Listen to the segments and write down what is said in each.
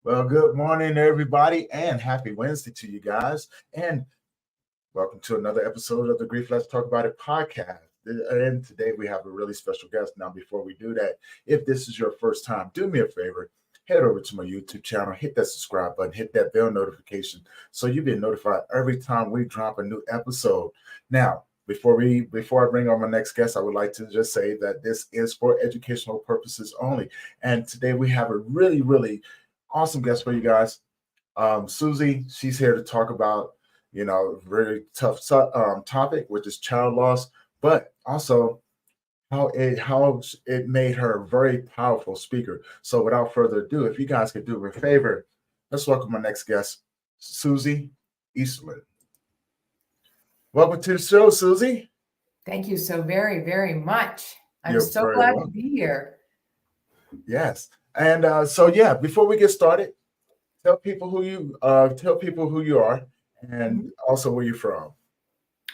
Well, good morning, everybody, and happy Wednesday to you guys. And welcome to another episode of the Grief Let's Talk About It podcast. And today we have a really special guest. Now, before we do that, if this is your first time, do me a favor. Head over to my YouTube channel, hit that subscribe button, hit that bell notification so you get notified every time we drop a new episode. Now, before I bring on my next guest, I would like to just say that this is for educational purposes only. And today we have a really awesome guest for you guys. Suzy, she's here to talk about, a very tough topic, which is child loss, but also how it made her a very powerful speaker. So without further ado, if you guys could do me a favor, let's welcome my next guest, Suzy Easterling. Welcome to the show, Suzy. Thank you so very much. I'm so glad to be here. Yes. And before we get started, tell people who you are and also where you're from.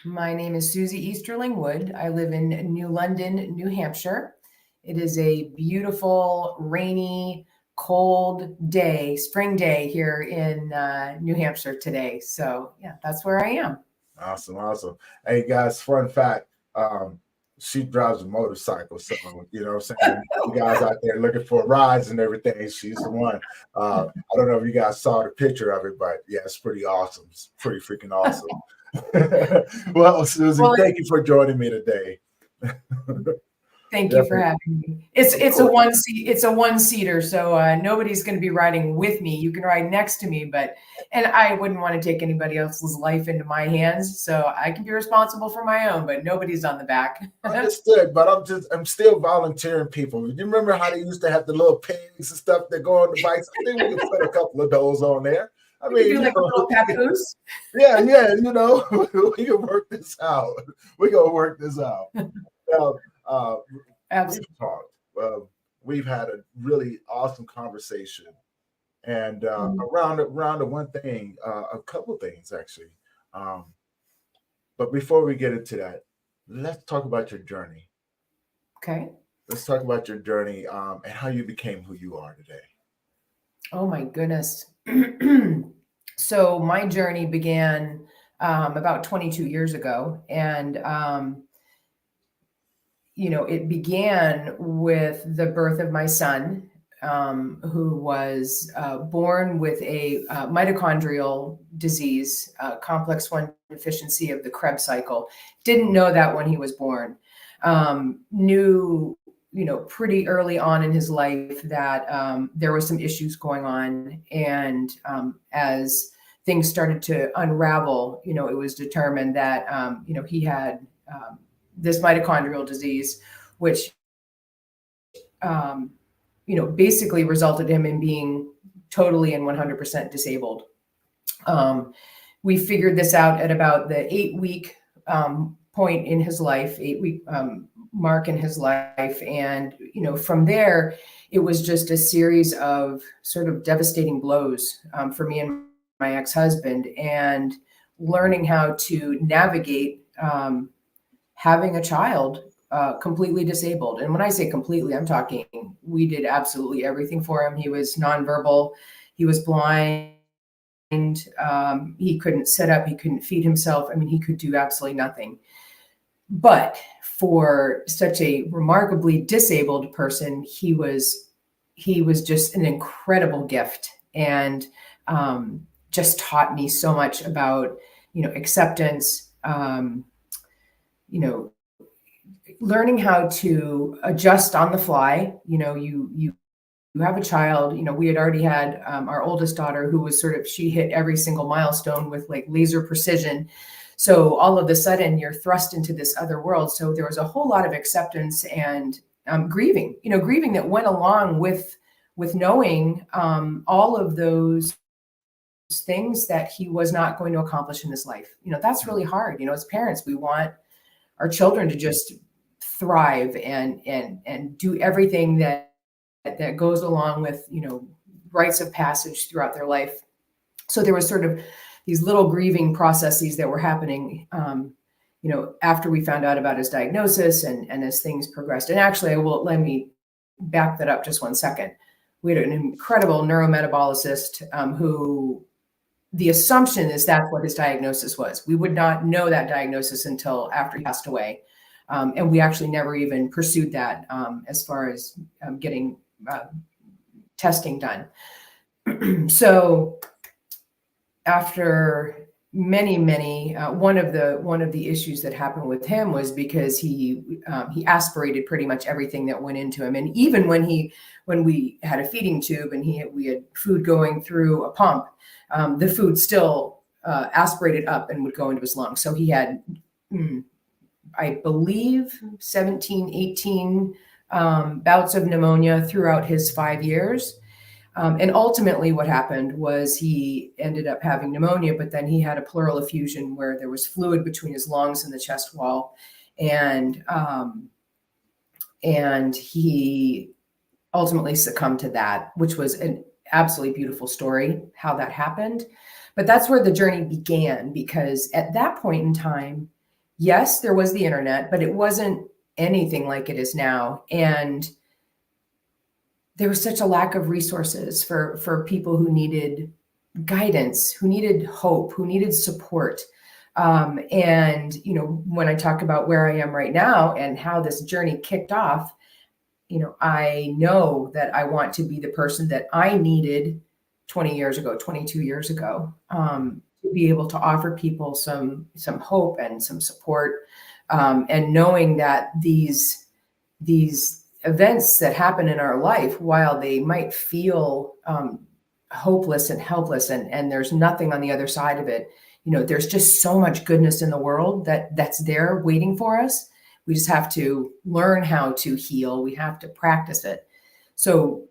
My name is Suzy Easterling-Wood. I live in New London, New Hampshire. It is a beautiful, rainy, cold day, spring day here in New Hampshire today. So yeah, that's where I am. Awesome. Hey guys, fun fact. She drives a motorcycle, so you know what I'm saying. You guys out there looking for rides and everything, she's the one. I don't know if you guys saw the picture of it, but yeah, it's pretty awesome. It's pretty freaking awesome. Well, Suzy, thank you for joining me today. Thank you for having me. It's a one-seater, so nobody's going to be riding with me. You can ride next to me, and I wouldn't want to take anybody else's life into my hands, so I can be responsible for my own, but nobody's on the back. Understood, but I'm still volunteering people. You remember how they used to have the little pigs and stuff that go on the bikes? I think we can put a couple of those on there. I mean, do like a little papoose. Yeah, we can work this out. We're gonna work this out. Now, we've talked. We've had a really awesome conversation, and around the one thing, a couple things actually. But before we get into that, let's talk about your journey. Okay. Let's talk about your journey and how you became who you are today. Oh my goodness. So my journey began about 22 years ago, and it began with the birth of my son, who was born with a mitochondrial disease, complex 1 deficiency of the Krebs cycle. Didn't know that when he was born. Knew pretty early on in his life that there were some issues going on. And as things started to unravel, it was determined that, he had this mitochondrial disease, which, basically resulted him in being totally and 100% disabled. We figured this out at about the 8-week point in his life, 8-week mark in his life. And, from there, it was just a series of sort of devastating blows for me and my ex-husband, and learning how to navigate having a child completely disabled. And when I say completely, I'm talking, we did absolutely everything for him. He was nonverbal. He was blind. He couldn't sit up. He couldn't feed himself. I mean, he could do absolutely nothing. But for such a remarkably disabled person, he was just an incredible gift, and just taught me so much about, acceptance, learning how to adjust on the fly. You have a child, we had already had our oldest daughter, who was she hit every single milestone with like laser precision. So all of a sudden you're thrust into this other world. So there was a whole lot of acceptance and grieving that went along with knowing all of those things that he was not going to accomplish in his life. That's really hard. As parents, we want our children to just thrive and do everything that goes along with, rites of passage throughout their life. So there was sort of these little grieving processes that were happening, after we found out about his diagnosis and as things progressed. And actually, let me back that up just one second. we had an incredible neurometabolicist who the assumption is that's what his diagnosis was. We would not know that diagnosis until after he passed away. And we actually never even pursued that as far as getting testing done. So after many, one of the issues that happened with him was because he aspirated pretty much everything that went into him. And even when we had a feeding tube and we had food going through a pump, the food still aspirated up and would go into his lungs. So he had, I believe, 17, 18 bouts of pneumonia throughout his 5 years. And ultimately what happened was he ended up having pneumonia, but then he had a pleural effusion where there was fluid between his lungs and the chest wall. And he ultimately succumbed to that, which was an absolutely beautiful story, how that happened. But that's where the journey began, because at that point in time, yes, there was the internet, but it wasn't anything like it is now. And there was such a lack of resources for people who needed guidance, who needed hope, who needed support. And, when I talk about where I am right now and how this journey kicked off, I know that I want to be the person that I needed 20 years ago, 22 years ago, to be able to offer people some hope and some support, and knowing that these events that happen in our life, while they might feel hopeless and helpless, and there's nothing on the other side of it, there's just so much goodness in the world that's there waiting for us. We just have to learn how to heal. We have to practice it. So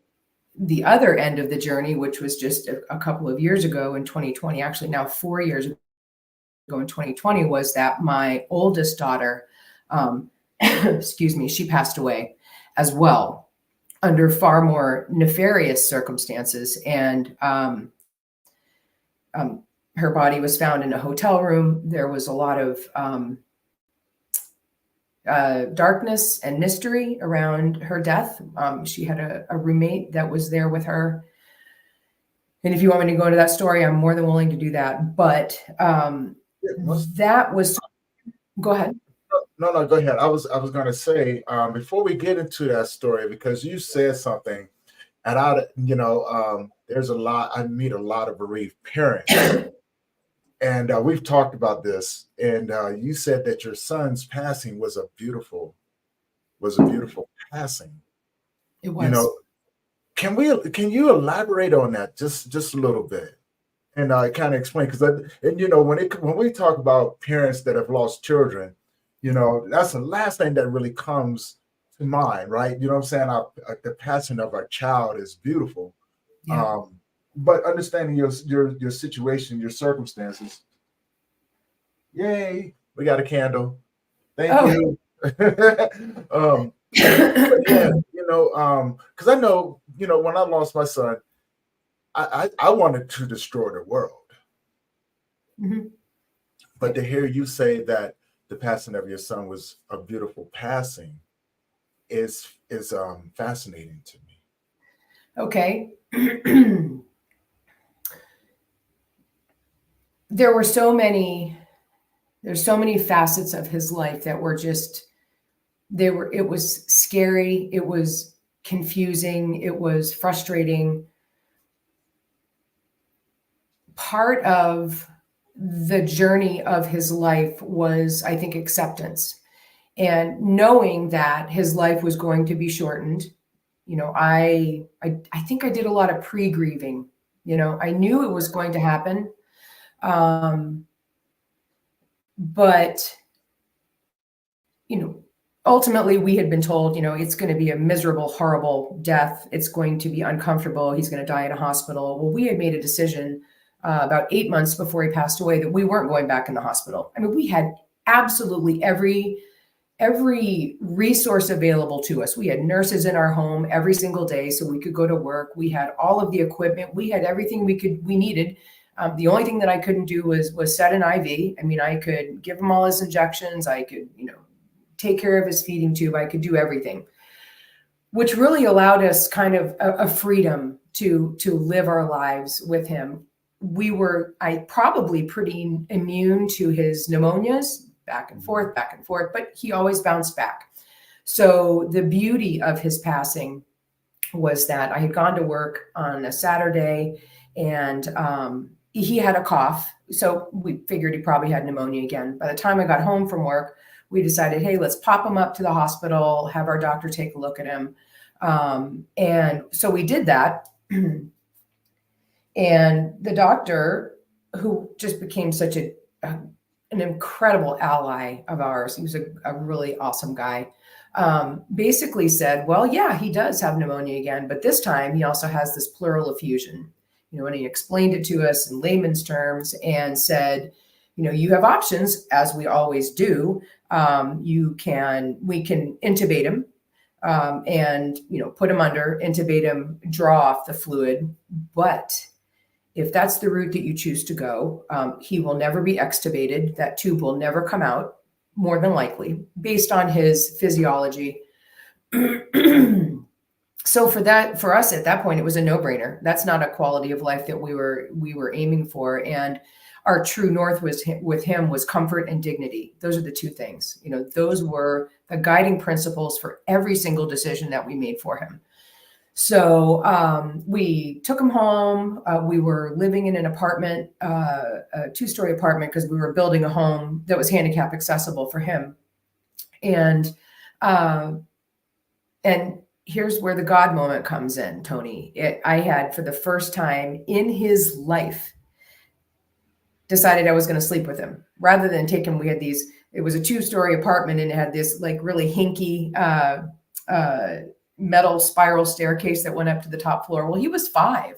the other end of the journey, which was just a couple of years ago in 2020, actually now 4 years ago in 2020, was that my oldest daughter, excuse me, she passed away as well under far more nefarious circumstances. And her body was found in a hotel room. There was a lot of darkness and mystery around her death. She had a roommate that was there with her. And if you want me to go into that story, I'm more than willing to do that. But that was, go ahead. No, go ahead. I was going to say, before we get into that story, because you said something, and there's a lot. I meet a lot of bereaved parents, and we've talked about this. And you said that your son's passing was a beautiful passing. It was. Can you elaborate on that just a little bit, and kind of explain? Because when we talk about parents that have lost children, that's the last thing that really comes to mind, right? You know what I'm saying? The passing of our child is beautiful. Yeah. But understanding your situation, your circumstances. Yay, we got a candle. Thank you. Yeah, because I know, when I lost my son, I wanted to destroy the world. Mm-hmm. But to hear you say that the passing of your son was a beautiful passing is fascinating to me. Okay. There's so many facets of his life that were just, it was scary. It was confusing. It was frustrating. Part of the journey of his life was, I think, acceptance, and knowing that his life was going to be shortened. I think I did a lot of pre-grieving. I knew it was going to happen. But, ultimately we had been told, it's going to be a miserable, horrible death. It's going to be uncomfortable. He's going to die in a hospital. Well, we had made a decision about 8 months before he passed away that we weren't going back in the hospital. I mean, we had absolutely every resource available to us. We had nurses in our home every single day so we could go to work. We had all of the equipment. We had everything we needed. The only thing that I couldn't do was set an IV. I mean, I could give him all his injections. I could, take care of his feeding tube. I could do everything. which really allowed us kind of a freedom to live our lives with him. I probably pretty immune to his pneumonias, back and forth, but he always bounced back. So the beauty of his passing was that I had gone to work on a Saturday, and he had a cough. So we figured he probably had pneumonia again. By the time I got home from work, we decided, hey, let's pop him up to the hospital, have our doctor take a look at him. And so we did that. And the doctor, who just became such an incredible ally of ours, he was a really awesome guy, basically said, well, yeah, he does have pneumonia again, but this time he also has this pleural effusion. And he explained it to us in layman's terms and said, you have options, as we always do. We can intubate him, and put him under, intubate him, draw off the fluid. But if that's the route that you choose to go, he will never be extubated. That tube will never come out, more than likely, based on his physiology. So for us at that point, it was a no-brainer. That's not a quality of life that we were aiming for. And our true north with him was comfort and dignity. Those are the two things. Those were the guiding principles for every single decision that we made for him. So we took him home. We were living in an apartment, a 2-story apartment, because we were building a home that was handicap accessible for him. And here's where the God moment comes in, Tony. I had, for the first time in his life, decided I was going to sleep with him rather than take him. It was a 2-story apartment, and it had this like really hinky metal spiral staircase that went up to the top floor. Well, he was 5,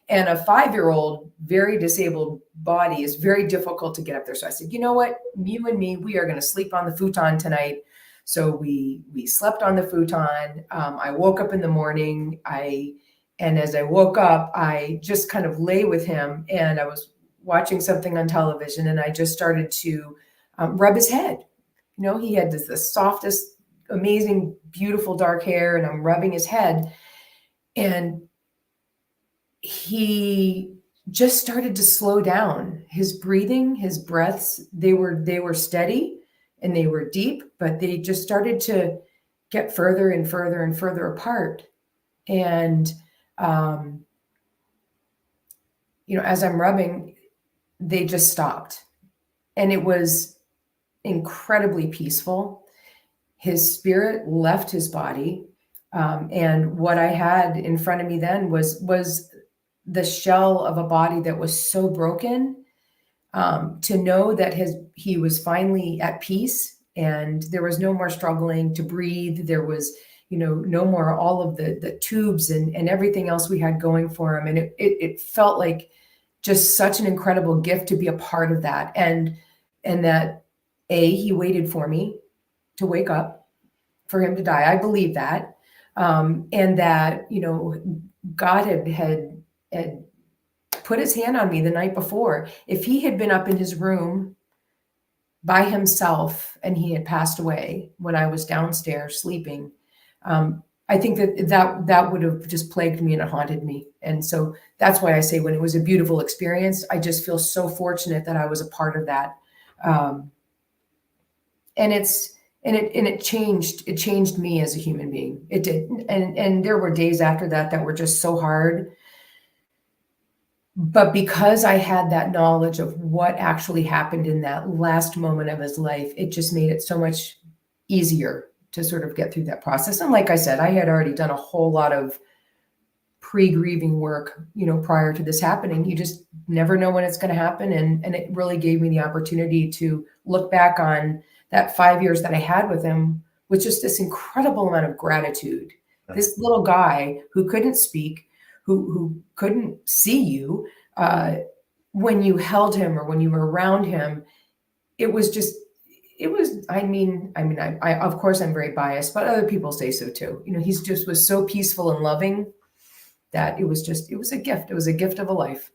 and a 5-year-old, very disabled body is very difficult to get up there. So I said, you know what, you and me, we are going to sleep on the futon tonight. So we slept on the futon. I woke up in the morning. And as I woke up, I just kind of lay with him, and I was watching something on television, and I just started to rub his head. He had the softest, amazing, beautiful dark hair, and I'm rubbing his head, and he just started to slow down. His breathing, his breaths, they were steady and they were deep, but they just started to get further and further and further apart. And as I'm rubbing, they just stopped, and it was incredibly peaceful. His spirit left his body. And what I had in front of me then was the shell of a body that was so broken, to know that he was finally at peace, and there was no more struggling to breathe. There was, no more all of the tubes and everything else we had going for him. And it felt like just such an incredible gift to be a part of that. And that he waited for me to wake up, for him to die. I believe that. And that, God had put his hand on me the night before. If he had been up in his room by himself and he had passed away when I was downstairs sleeping, I think that would have just plagued me and it haunted me. And so that's why I say, when it was a beautiful experience, I just feel so fortunate that I was a part of that. And it changed me as a human being. It did. And there were days after that were just so hard. But because I had that knowledge of what actually happened in that last moment of his life, it just made it so much easier to sort of get through that process. And like I said, I had already done a whole lot of pre-grieving work, prior to this happening. You just never know when it's going to happen. And it really gave me the opportunity to look back on that 5 years that I had with him with just this incredible amount of gratitude. This little guy who couldn't speak, who couldn't see you, when you held him or when you were around him, I of course I'm very biased, but other people say so too. He's just was so peaceful and loving that it was a gift. It was a gift of a life.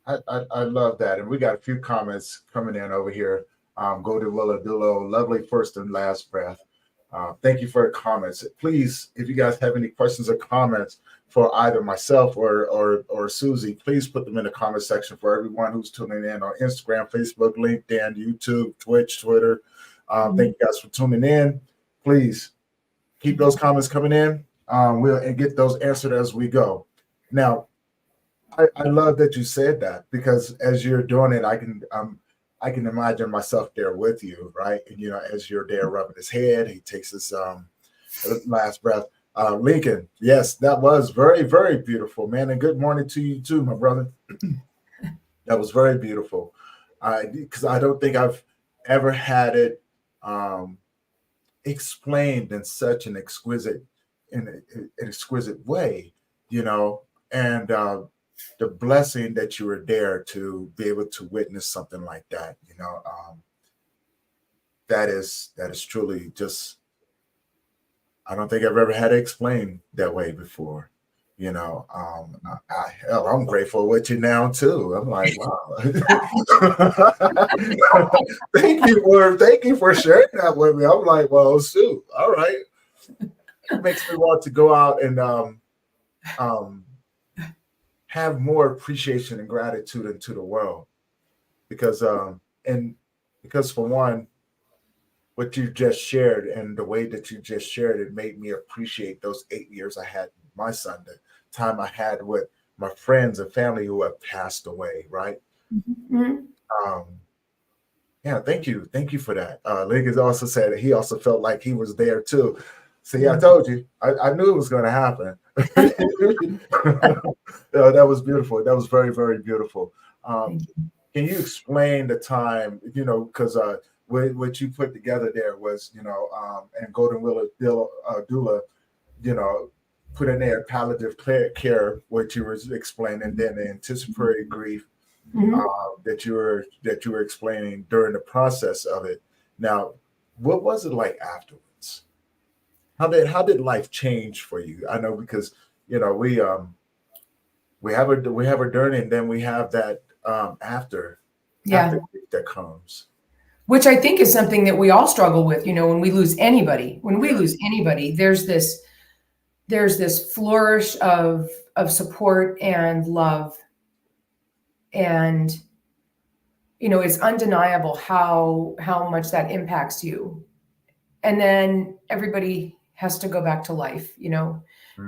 I love that. And we got a few comments coming in over here. Go to Willa Dullo, lovely first and last breath. Thank you for the comments. Please, if you guys have any questions or comments for either myself or Suzy, please put them in the comment section for everyone who's tuning in on Instagram, Facebook, LinkedIn, YouTube, Twitch, Twitter. Thank you guys for tuning in. Please keep those comments coming in. We'll get those answered as we go. Now, I love that you said that, because as you're doing it, I can imagine myself there with you, right? And as you're there rubbing his head, he takes his last breath. Lincoln, yes, that was very, very beautiful, man. And good morning to you too, my brother. That was very beautiful. Because I don't think I've ever had it explained in such an exquisite way, and the blessing that you were there to be able to witness something like that, that is truly just, I don't think I've ever had it explained that way before. I'm grateful with you now too. I'm like, wow. thank you for sharing that with me. I'm like, well, shoot, all right. It makes me want to go out and have more appreciation and gratitude into the world, because for one, what you just shared and the way that you just shared it made me appreciate those 8 years I had with my son, the time I had with my friends and family who have passed away, right? Yeah, thank you for that. Lincoln also said that he also felt like he was there too. See, I told you, I knew it was going to happen. That was beautiful. That was very, very beautiful. Can you explain the time, because what you put together there was, and Golden Wheeler Doula, put in there palliative care, what you were explaining, then the anticipatory grief that you were explaining during the process of it. Now, what was it like afterwards? How did life change for you? I know, because we have a during, and then we have that after that comes, which I think is something that we all struggle with. When we lose anybody, there's this flourish of support and love, and it's undeniable how much that impacts you. And then everybody has to go back to life,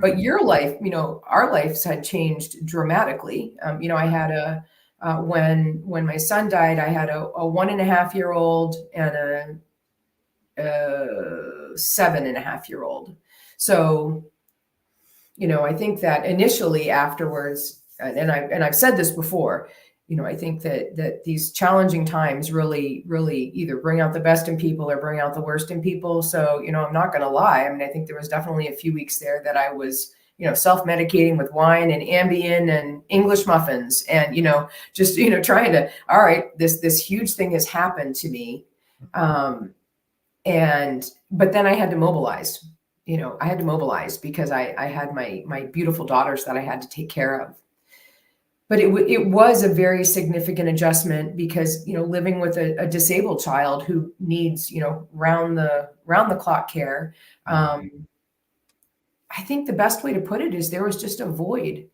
but your life, our lives had changed dramatically. I had when my son died, I had a 1.5-year-old and a 7.5-year-old. So, I think that initially afterwards, and I've said this before, I think that these challenging times really, really either bring out the best in people or bring out the worst in people. So, I'm not going to lie. I mean, I think there was definitely a few weeks there that I was, self-medicating with wine and Ambien and English muffins and, just, trying to, all right, this huge thing has happened to me. But then I had to mobilize, because I had my beautiful daughters that I had to take care of. But it was a very significant adjustment, because, living with a disabled child who needs, round the clock care. I think the best way to put it is there was just a void.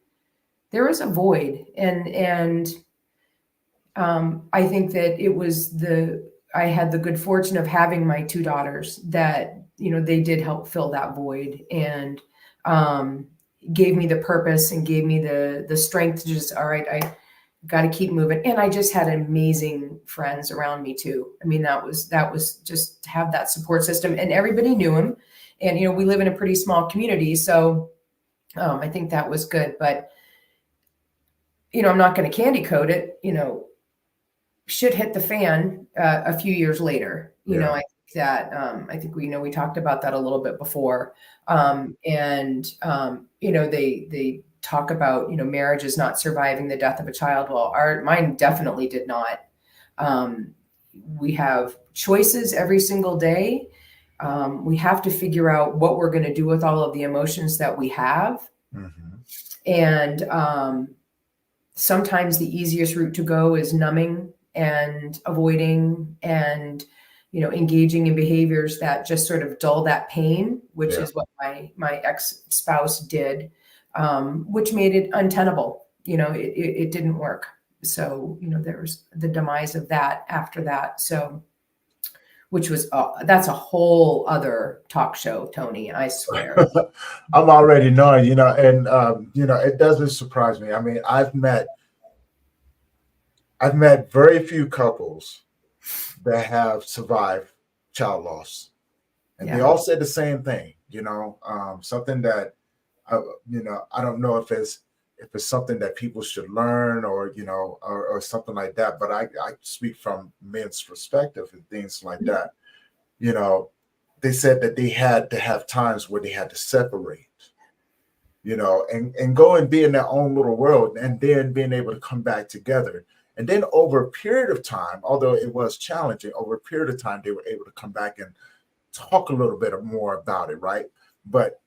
There was a void. And I think that I had the good fortune of having my two daughters that, they did help fill that void, and gave me the purpose and gave me the strength to just, all right, I got to keep moving. And I just had amazing friends around me too. I mean, that was just to have that support system, and everybody knew him. And, we live in a pretty small community. So I think that was good, but, I'm not going to candy coat it, shit hit the fan a few years later. I think that I think we talked about that a little bit before. They talk about, marriage is not surviving the death of a child. Well, mine definitely did not. We have choices every single day. We have to figure out what we're going to do with all of the emotions that we have. And sometimes the easiest route to go is numbing and avoiding and, engaging in behaviors that just sort of dull that pain, which Yeah. is what my ex-spouse did, which made it untenable. It didn't work. So, there was the demise of that after that. So, which was, that's a whole other talk show, Tony, I swear. I'm already knowing, and it doesn't surprise me. I mean, I've met very few couples that have survived child loss, and they Yeah. all said the same thing. Something that I don't know if it's something that people should learn, or something like that. But I speak from men's perspective and things like that. They said that they had to have times where they had to separate, and go and be in their own little world, and then being able to come back together. And then over a period of time, although it was challenging, over a period of time, they were able to come back and talk a little bit more about it, right? But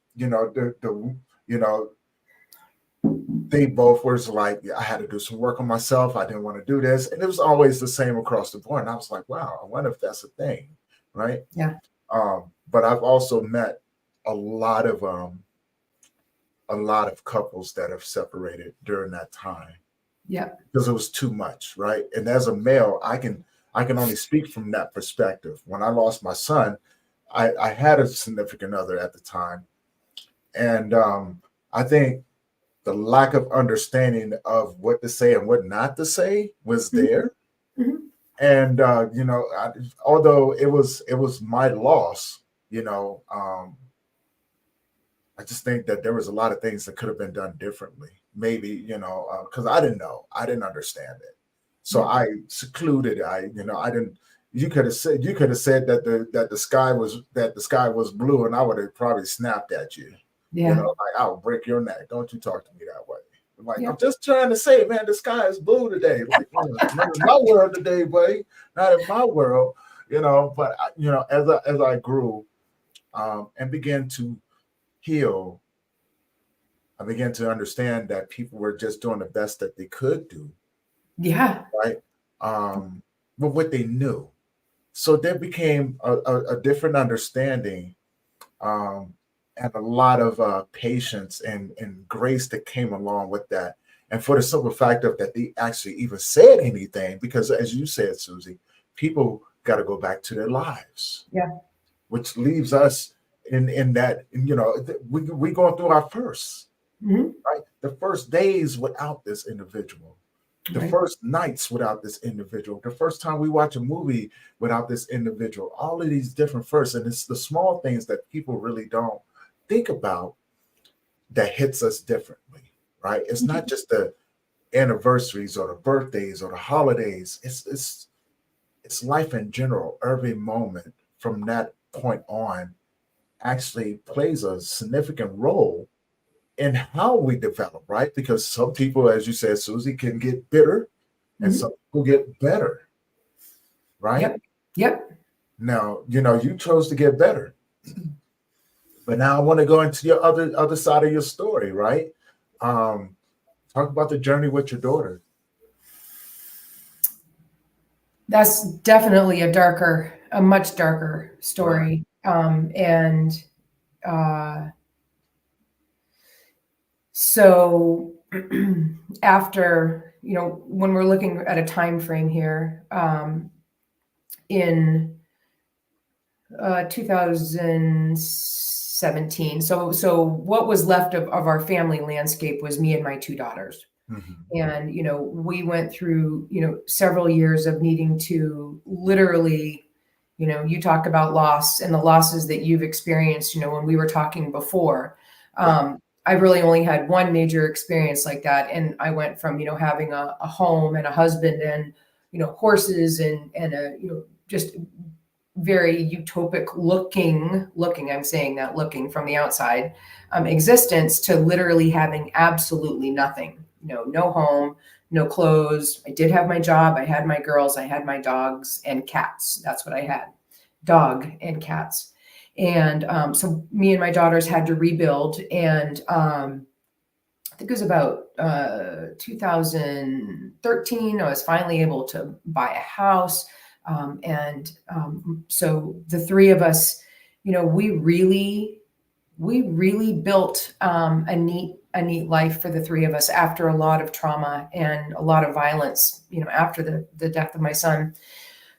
they both was like, I had to do some work on myself. I didn't want to do this, and it was always the same across the board. And I was like, wow, I wonder if that's a thing, right? Yeah. But I've also met a lot of couples that have separated during that time. Yeah. Because it was too much, right? And as a male, I can only speak from that perspective. When I lost my son, I had a significant other at the time, and I think the lack of understanding of what to say and what not to say was there. Mm-hmm. And although it was my loss, I just think that there was a lot of things that could have been done differently. Maybe, because I didn't know, I didn't understand it, so I secluded. I didn't. You could have said that the sky was blue, and I would have probably snapped at you. Yeah. Like, I'll break your neck. Don't you talk to me that way. Like, Yeah. I'm just trying to say, man, the sky is blue today. Like, not in my world today, buddy. Not in my world. But as I grew, and began to heal, I began to understand that people were just doing the best that they could do, Yeah. right? But what they knew. So there became a different understanding, and a lot of patience and grace that came along with that. And for the simple fact of that they actually even said anything, because as you said, Suzy, people got to go back to their lives. Yeah. Which leaves us in that, we going through our first. Mm-hmm. Right? The first days without this individual, the Right. first nights without this individual, the first time we watch a movie without this individual, all of these different firsts. And it's the small things that people really don't think about that hits us differently, right? It's not just the anniversaries or the birthdays or the holidays. It's life in general. Every moment from that point on actually plays a significant role in how we develop, right? Because some people, as you said, Suzy, can get bitter, and some people get better, right? Yep. Now, you chose to get better. But now I want to go into your other side of your story, right? Talk about the journey with your daughter. That's definitely a much darker story. Right. So after, when we're looking at a time frame here, in 2017. So what was left of our family landscape was me and my two daughters. Mm-hmm. And, we went through, several years of needing to literally, you talk about loss and the losses that you've experienced, when we were talking before. I really only had one major experience like that. And I went from, having a home and a husband and, horses and a, just very utopic looking, I'm saying that looking from the outside, existence to literally having absolutely nothing, no home, no clothes. I did have my job. I had my girls, I had my dogs and cats. That's what I had, dog and cats. And so me and my daughters had to rebuild. And I think it was about 2013, I was finally able to buy a house. So the three of us, we really built a neat life for the three of us after a lot of trauma and a lot of violence, after the death of my son.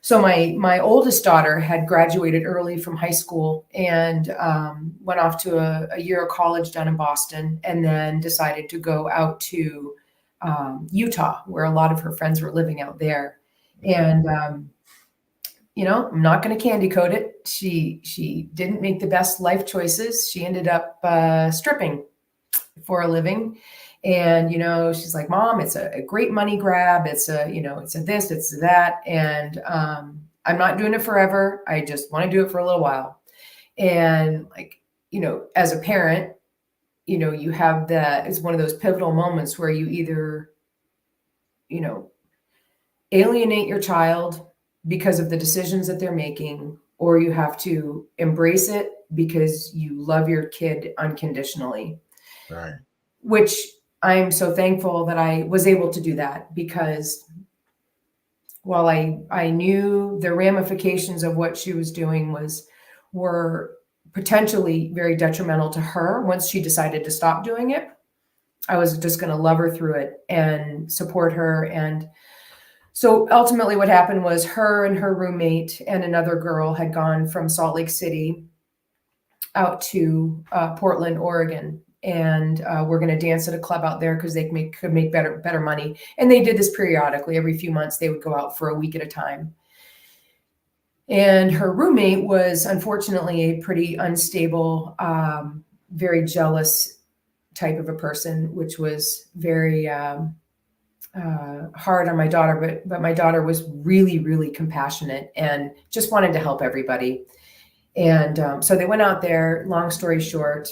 So my oldest daughter had graduated early from high school and went off to a year of college down in Boston, and then decided to go out to Utah, where a lot of her friends were living out there. And I'm not going to candy coat it. She didn't make the best life choices. She ended up stripping for a living. And, she's like, Mom, it's a great money grab. It's it's a this, it's a that. And I'm not doing it forever. I just want to do it for a little while. And as a parent, you have that, it's one of those pivotal moments where you either, alienate your child because of the decisions that they're making, or you have to embrace it because you love your kid unconditionally. Right. Which I'm so thankful that I was able to do that, because while I knew the ramifications of what she was doing were potentially very detrimental to her once she decided to stop doing it, I was just going to love her through it and support her. And so ultimately what happened was her and her roommate and another girl had gone from Salt Lake City out to Portland, Oregon. And we're going to dance at a club out there because they could make better money. And they did this periodically. Every few months, they would go out for a week at a time. And her roommate was unfortunately a pretty unstable, very jealous type of a person, which was very hard on my daughter. But my daughter was really, really compassionate and just wanted to help everybody. And so they went out there. Long story short,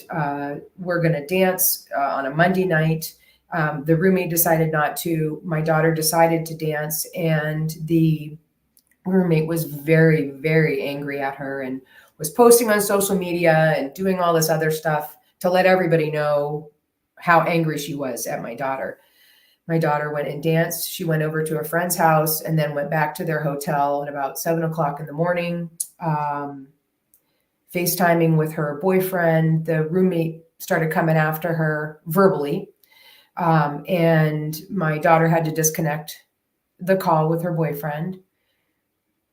we're going to dance on a Monday night. The roommate decided not to. My daughter decided to dance, and the roommate was very, very angry at her and was posting on social media and doing all this other stuff to let everybody know how angry she was at my daughter. My daughter went and danced. She went over to a friend's house and then went back to their hotel at about 7:00 in the morning. FaceTiming with her boyfriend. The roommate started coming after her verbally. And my daughter had to disconnect the call with her boyfriend.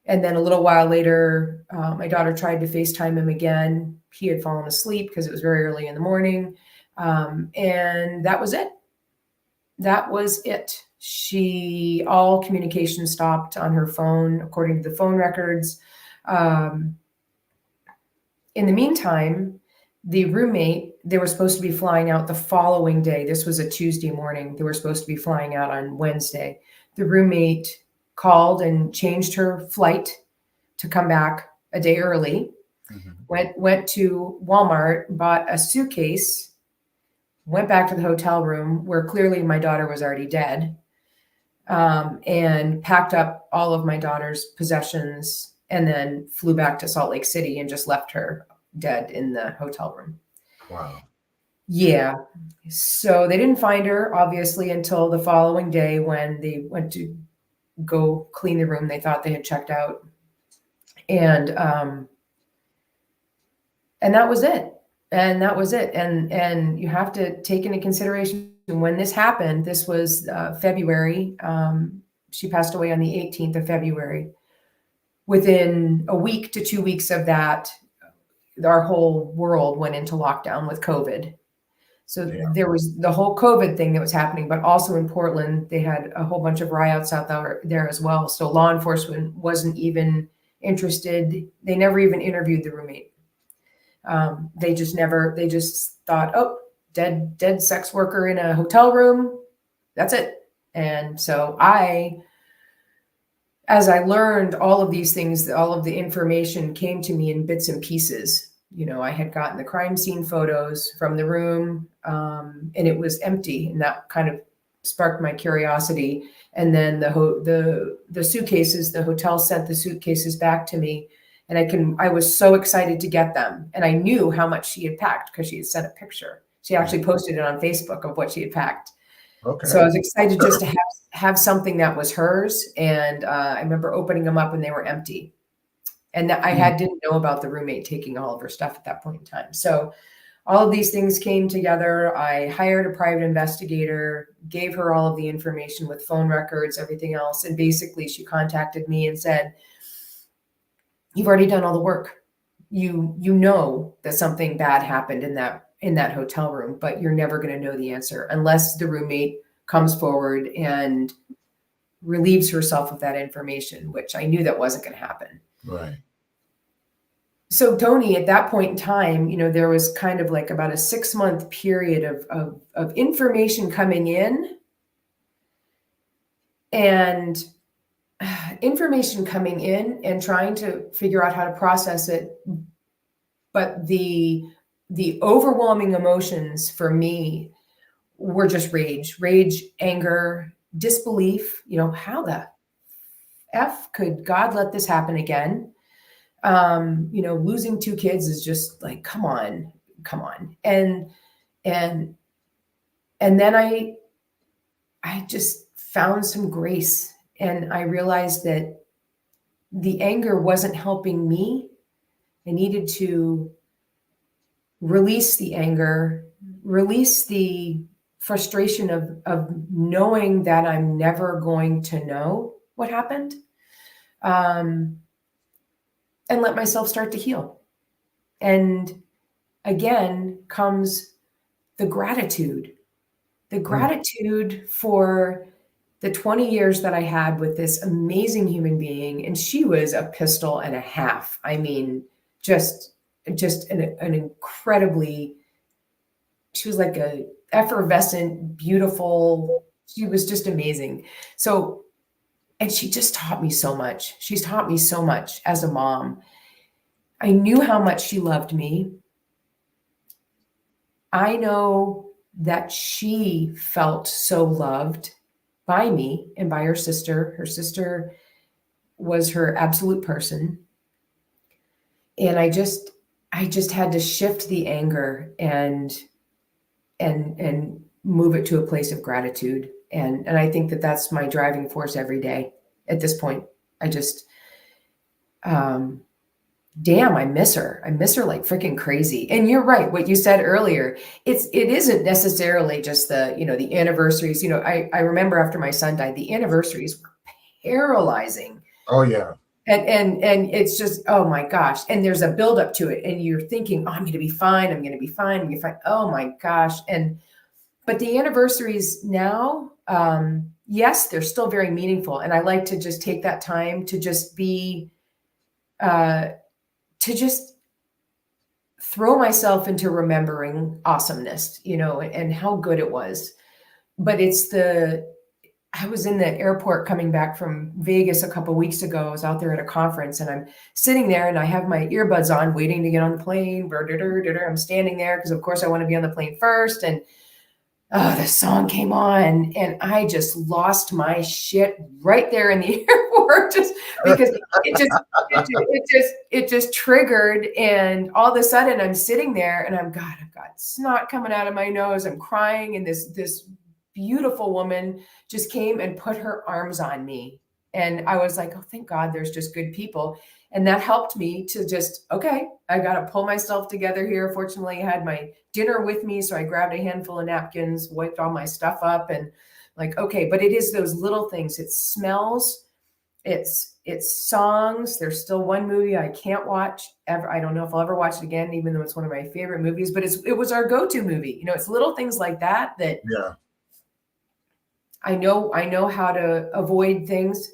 And then a little while later, my daughter tried to FaceTime him again. He had fallen asleep because it was very early in the morning. And that was it. That was it. All communication stopped on her phone, according to the phone records. In the meantime, the roommate, they were supposed to be flying out the following day. This was a Tuesday morning. They were supposed to be flying out on Wednesday. The roommate called and changed her flight to come back a day early. Mm-hmm. Went to Walmart, bought a suitcase, went back to the hotel room where clearly my daughter was already dead, and packed up all of my daughter's possessions, and then flew back to Salt Lake City and just left her dead in the hotel room. Wow. Yeah. So they didn't find her, obviously, until the following day when they went to go clean the room. They thought they had checked out. And that was it. And that was it. And you have to take into consideration when this happened, this was February. She passed away on the 18th of February. Within a week to 2 weeks of that, our whole world went into lockdown with COVID. So there was the whole COVID thing that was happening, but also in Portland, they had a whole bunch of riots out there as well. So law enforcement wasn't even interested. They never even interviewed the roommate. They just thought, oh, dead sex worker in a hotel room. That's it. And so as I learned all of these things, all of the information came to me in bits and pieces. I had gotten the crime scene photos from the room, and it was empty, and that kind of sparked my curiosity. And then the suitcases, the hotel sent the suitcases back to me, and I was so excited to get them. And I knew how much she had packed because she had sent a picture. She actually posted it on Facebook of what she had packed. Okay. So I was excited just to have something that was hers. And I remember opening them up and they were empty. And didn't know about the roommate taking all of her stuff at that point in time. So all of these things came together. I hired a private investigator, gave her all of the information with phone records, everything else. And basically she contacted me and said, you've already done all the work. You know that something bad happened in that hotel room, but you're never going to know the answer unless the roommate comes forward and relieves herself of that information, which I knew that wasn't going to happen. Right. So Tony, at that point in time, there was kind of like about a 6-month period of information coming in and trying to figure out how to process it. But the overwhelming emotions for me were just rage, anger, disbelief. How the F could God let this happen again? Losing 2 kids is just like, come on. And then I just found some grace, and I realized that the anger wasn't helping me. I needed to release the anger, release the frustration of knowing that I'm never going to know what happened. And let myself start to heal. And again comes the gratitude for the 20 years that I had with this amazing human being. And she was a pistol and a half. I mean, just an incredibly, she was like a effervescent, beautiful, she was just amazing. So, and she just taught me so much. She's taught me so much as a mom. I knew how much she loved me. I know that she felt so loved by me and by her sister. Her sister was her absolute person. And I just had to shift the anger and move it to a place of gratitude. And I think that that's my driving force every day at this point. I just, damn, I miss her. I miss her like freaking crazy. And you're right. What you said earlier, it isn't necessarily just the anniversaries. I remember after my son died, the anniversaries were paralyzing. Oh yeah. And it's just, oh my gosh. And there's a buildup to it. And you're thinking, oh, I'm going to be fine. I'm going to be fine. I'm going to be fine. Oh my gosh. But the anniversaries now, yes, they're still very meaningful. And I like to just take that time to just be, to just throw myself into remembering awesomeness, and how good it was. But I was in the airport coming back from Vegas a couple of weeks ago. I was out there at a conference and I'm sitting there and I have my earbuds on waiting to get on the plane. I'm standing there because of course I want to be on the plane first. And the song came on and I just lost my shit right there in the airport just because it just triggered. And all of a sudden I'm sitting there and I've got snot coming out of my nose. I'm crying. And this beautiful woman just came and put her arms on me. And I was like, oh, thank God there's just good people. And that helped me to just, okay, I got to pull myself together here. Fortunately, I had my dinner with me. So I grabbed a handful of napkins, wiped all my stuff up and like, okay, but it is those little things. It smells, it's songs. There's still one movie I can't watch ever. I don't know if I'll ever watch it again, even though it's one of my favorite movies, but it was our go-to movie. It's little things like that yeah. I know how to avoid things,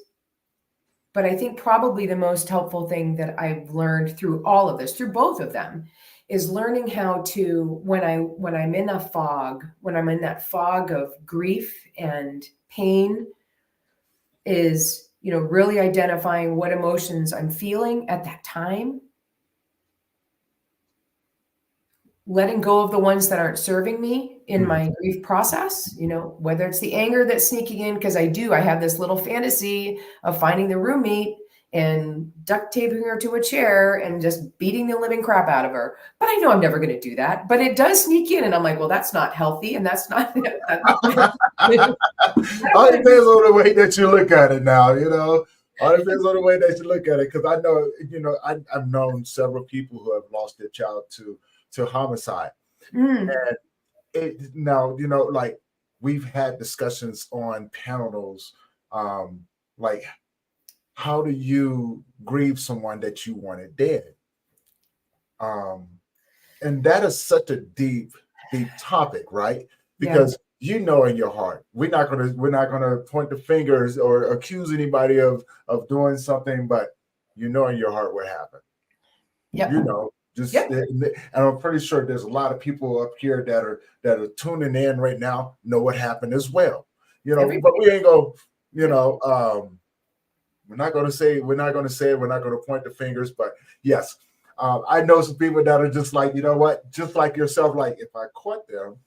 but I think probably the most helpful thing that I've learned through all of this, through both of them, is learning how to, when I'm in a fog, when I'm in that fog of grief and pain, is, really identifying what emotions I'm feeling at that time, letting go of the ones that aren't serving me in my grief process, whether it's the anger that's sneaking in, because I have this little fantasy of finding the roommate and duct taping her to a chair and just beating the living crap out of her. But I know I'm never going to do that. But it does sneak in, and I'm like, well, that's not healthy, and that's not. All it depends on the way that you look at it now, All it depends on the way that you look at it. Because I know, I've known several people who have lost their child to homicide. And now, like we've had discussions on panels, like how do you grieve someone that you wanted dead? And that is such a deep topic, right? Because in your heart, we're not gonna point the fingers or accuse anybody of doing something, but in your heart what happened. And I'm pretty sure there's a lot of people up here that are tuning in right now know what happened as well. But we ain't go, we're not going to say it. We're not going to point the fingers. But yes, I know some people that are just like, you know what, just like yourself. Like if I caught them,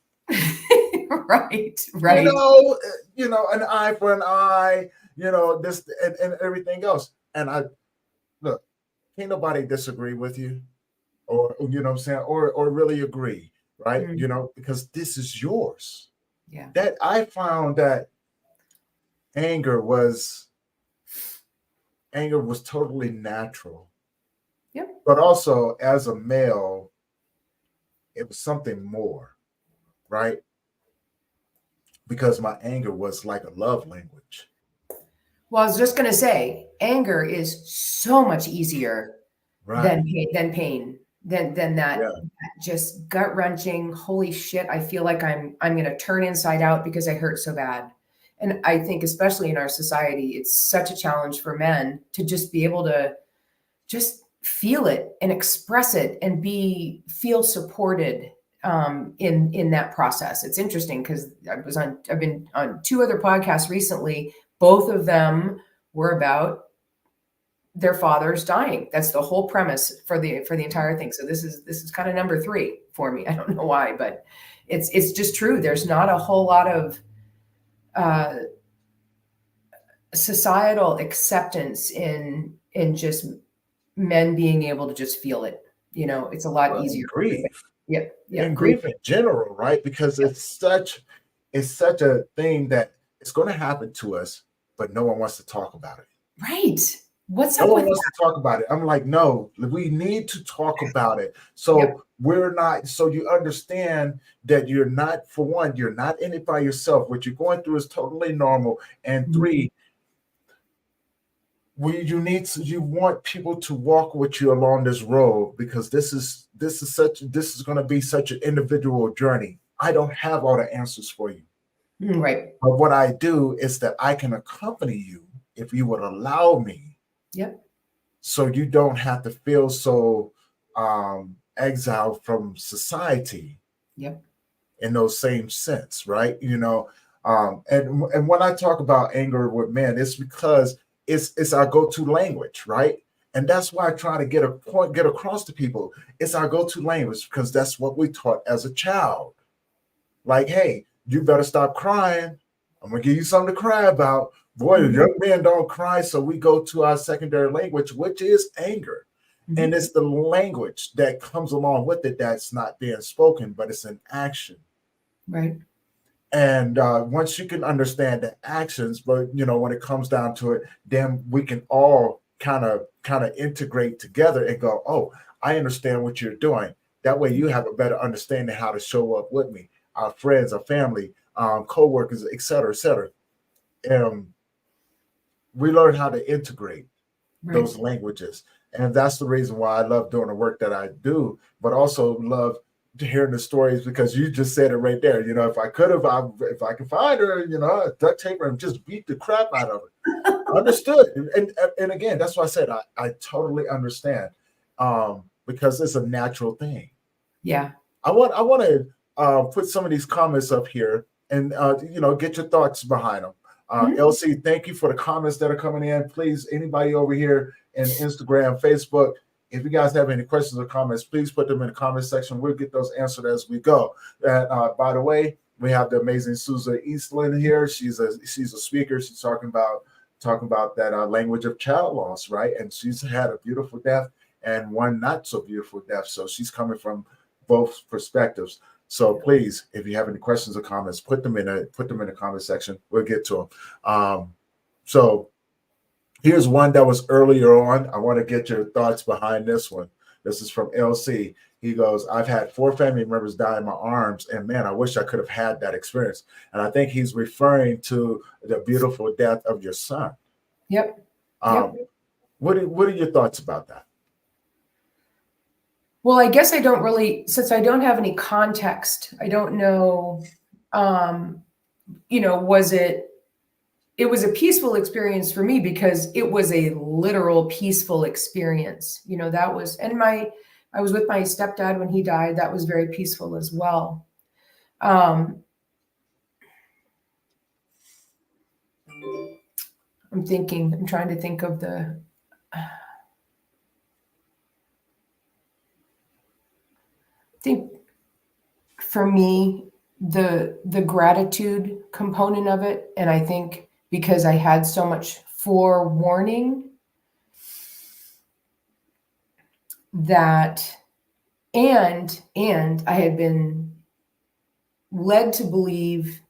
right. An eye for an eye. This and everything else. And look, can't nobody disagree with you, or what I'm saying, or really agree, right? Because this is yours. Yeah. That I found that anger was totally natural. Yep. But also as a male, it was something more, right? Because my anger was like a love language. Well, I was just going to say, anger is so much easier than pain, than that just gut wrenching. Holy shit! I feel like I'm going to turn inside out because I hurt so bad. And I think, especially in our society, it's such a challenge for men to just be able to just feel it and express it and feel supported in that process. It's interesting because I've been on 2 other podcasts recently. Both of them were about their fathers dying. That's the whole premise for the entire thing. So this is kind of number 3 for me. I don't know why, but it's just true. There's not a whole lot of societal acceptance in just men being able to just feel it. It's a lot easier. Grief. Yeah. And grief in general, right? Because it's such a thing that it's going to happen to us, but no one wants to talk about it. Right. What's no up one with wants that? to talk about it. I'm like, no, we need to talk about it. So we're not, so you understand that you're not, for one, you're not in it by yourself. What you're going through is totally normal. And 3, you want people to walk with you along this road, because this is going to be such an individual journey. I don't have all the answers for you. Right. But what I do is that I can accompany you if you would allow me. Yep. So you don't have to feel so exiled from society. Yep. In those same sense, right? And when I talk about anger with men, it's because it's our go-to language, right? And that's why I try to get across to people. It's our go-to language because that's what we taught as a child. Like, hey, you better stop crying. I'm gonna give you something to cry about. Boy, young men don't cry, so we go to our secondary language, which is anger. And it's the language that comes along with it that's not being spoken, but it's an action. Right. And once you can understand the actions, but when it comes down to it, then we can all kind of integrate together and go, oh, I understand what you're doing. That way you have a better understanding how to show up with me, our friends, our family, co-workers, et cetera, et cetera. We learn how to integrate those languages. And that's the reason why I love doing the work that I do, but also love hearing the stories, because you just said it right there. If I could have, if I could find her, duct tape her and just beat the crap out of her. Understood. And again, that's why I said I totally understand, because it's a natural thing. Yeah. I want to put some of these comments up here and get your thoughts behind them. LC, thank you for the comments that are coming in. Please, anybody over here in Instagram, Facebook, if you guys have any questions or comments, please put them in the comment section. We'll get those answered as we go. By the way, we have the amazing Suzy Easterling here. She's a speaker. She's talking about talking about that language of child loss, right? And she's had a beautiful death and one not so beautiful death. So she's coming from both perspectives. So please, if you have any questions or comments, put them in the comment section. We'll get to them. So here's one that was earlier on. I want to get your thoughts behind this one. This is from LC. He goes, I've had 4 family members die in my arms, and man, I wish I could have had that experience. And I think he's referring to the beautiful death of your son. Yep. What are your thoughts about that? Well, I guess I don't really, since I don't have any context, I don't know, it was a peaceful experience for me because it was a literal peaceful experience. That was, and I was with my stepdad when he died. That was very peaceful as well. I'm trying to think of I think for me, the gratitude component of it, and I think because I had so much forewarning that, and I had been led to believe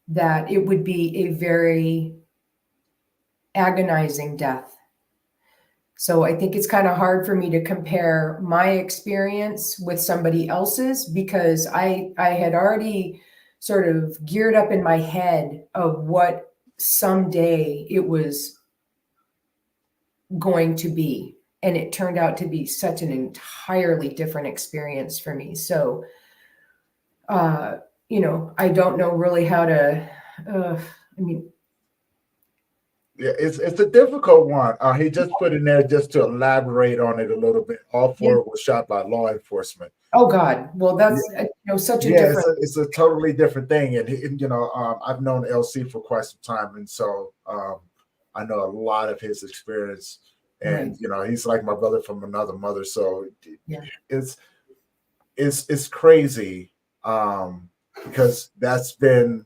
that it would be a very agonizing death. So I think it's kind of hard for me to compare my experience with somebody else's because I had already sort of geared up in my head of what someday it was going to be. And it turned out to be such an entirely different experience for me. So, I don't know really how to, yeah, it's a difficult one. He just put in there just to elaborate on it a little bit. All 4 were shot by law enforcement. Oh God! Well, that's such a different. It's a totally different thing, and I've known LC for quite some time, and so I know a lot of his experience, and he's like my brother from another mother. So it's crazy because that's been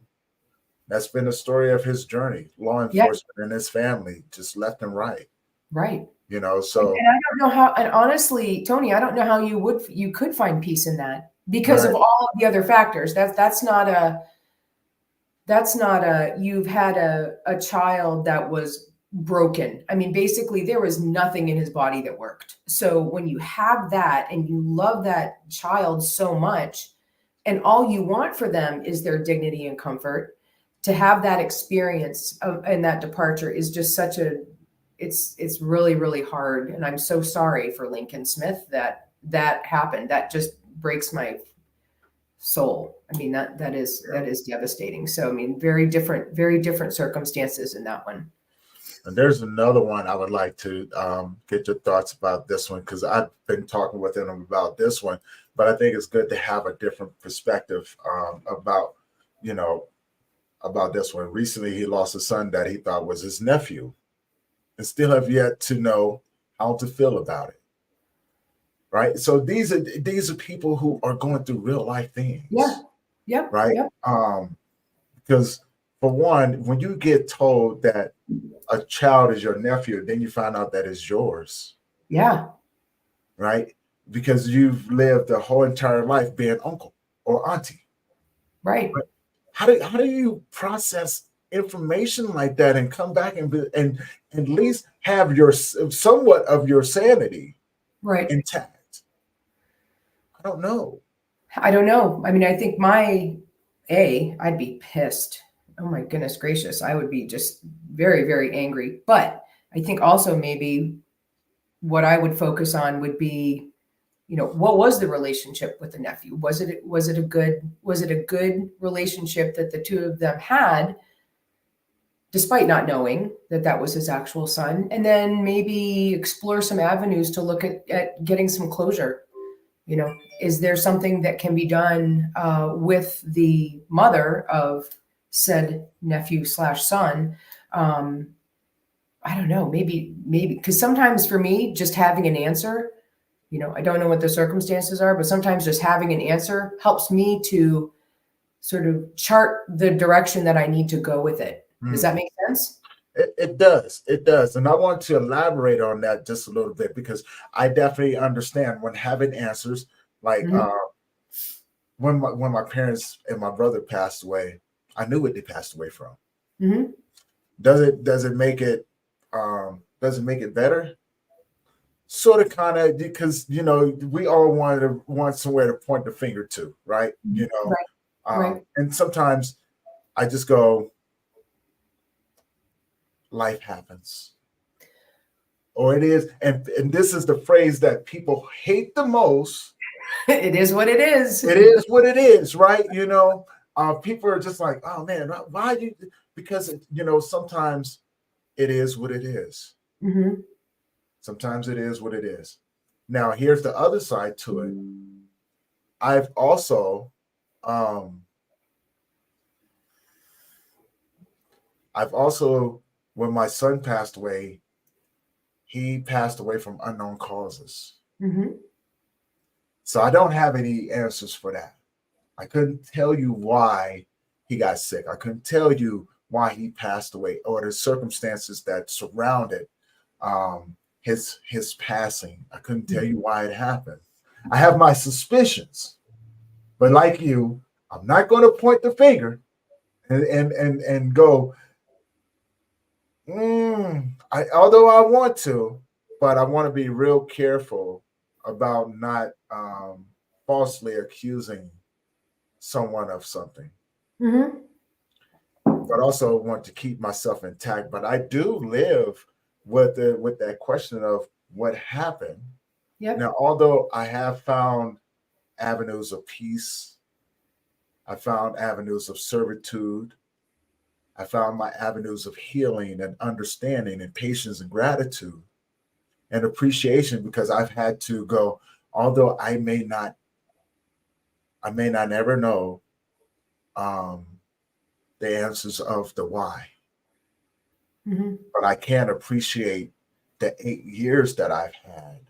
the story of his journey. Law enforcement and his family, just left and right. Right. So. And I don't know how. And honestly, Tony, I don't know how you could find peace in that because of all of the other factors. That's not a. You've had a child that was broken. I mean, basically, there was nothing in his body that worked. So when you have that and you love that child so much, and all you want for them is their dignity and comfort, to have that experience and that departure is just such it's really, really hard. And I'm so sorry for Lincoln Smith that happened. That just breaks my soul. I mean, that is devastating. So, I mean, very different circumstances in that one. And there's another one I would like to get your thoughts about this one, because I've been talking with him about this one, but I think it's good to have a different perspective about this one. Recently, he lost a son that he thought was his nephew, and still have yet to know how to feel about it. Right. So these are people who are going through real life things. Yeah. Right. Yeah. Because for one, when you get told that a child is your nephew, then you find out that it's yours. Yeah. Right. Because you've lived a whole entire life being uncle or auntie. Right. But how do you process information like that and come back and at least have your somewhat of your sanity intact? I don't know. I mean, I think I'd be pissed. Oh my goodness gracious. I would be just very, very angry. But I think also maybe what I would focus on would be, what was the relationship with the nephew? Was it a good relationship that the two of them had, despite not knowing that was his actual son? And then maybe explore some avenues to look at getting some closure. Is there something that can be done with the mother of said nephew/son? I don't know, maybe, because sometimes for me, just having an answer, I don't know what the circumstances are, but sometimes just having an answer helps me to sort of chart the direction that I need to go with it. Does that make sense? It does. It does. And I want to elaborate on that just a little bit because I definitely understand when having answers, like Mhm. when my parents and my brother passed away, I knew what they passed away from. Mhm. Does it make it does it make it better? Sort of kind of because we all want somewhere to point the finger to, right? Right. Right. And sometimes I just go, life happens. Or it is, and this is the phrase that people hate the most. It is what it is. It is what it is, right? People are just like, oh man, why do you? Because sometimes it is what it is. Mhm. Sometimes it is what it is. Now, here's the other side to it. I've also, um, when my son passed away, he passed away from unknown causes. Mhm. So I don't have any answers for that. I couldn't tell you why he got sick. I couldn't tell you why he passed away or the circumstances that surrounded his passing. I couldn't tell you why it happened. I have my suspicions, but like you, I'm not going to point the finger and go. Although I want to, but I want to be real careful about not falsely accusing someone of something. Mhm. But also want to keep myself intact. But I do live with that question of what happened. Yep. Now, although I have found avenues of peace, I found avenues of servitude, I found my avenues of healing and understanding and patience and gratitude and appreciation because I've had to go, although I may not ever know um, the answers of the why, Mhm. but I can appreciate the 8 years that I've had,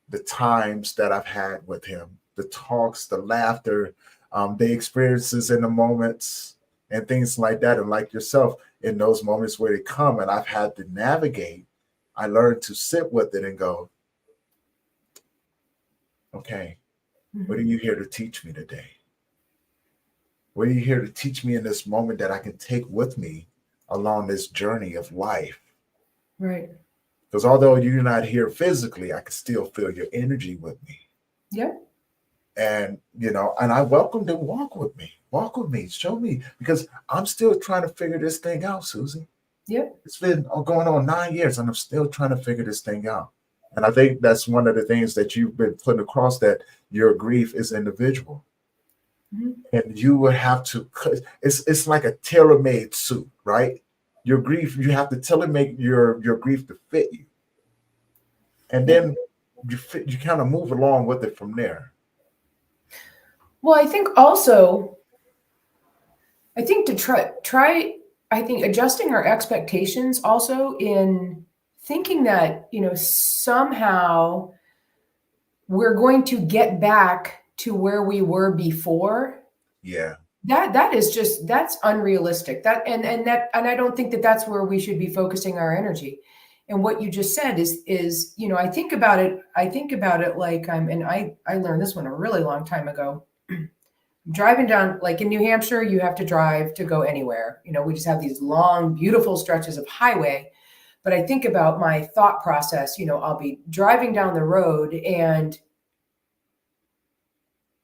the times that I've had with him, the talks, the laughter, the experiences in the moments and things like that. And like yourself, in those moments where they come and I've had to navigate, I learned to sit with it and go, okay, what are Mhm. you here to teach me today? What are you here to teach me in this moment that I can take with me along this journey of life? Right. Because although you're not here physically, I can still feel your energy with me. Yep. And I welcome to walk with me, show me, because I'm still trying to figure this thing out, Suzy. Yep. It's been going on 9 years and I'm still trying to figure this thing out. And I think that's one of the things that you've been putting across, that your grief is individual. Mhm. And you would have to, it's like a tailor-made suit, right? Your grief, you have to tailor make your grief to fit you. And Yep. then you kind of move along with it from there. Well, I think to try I think adjusting our expectations also in thinking that, somehow we're going to get back to where we were before. Yeah. That is just that's unrealistic. And I don't think that that's where we should be focusing our energy. And what you just said is, I think about it like and I learned this one a really long time ago. Driving down, like in New Hampshire, you have to drive to go anywhere. We just have these long, beautiful stretches of highway. But I think about my thought process, I'll be driving down the road and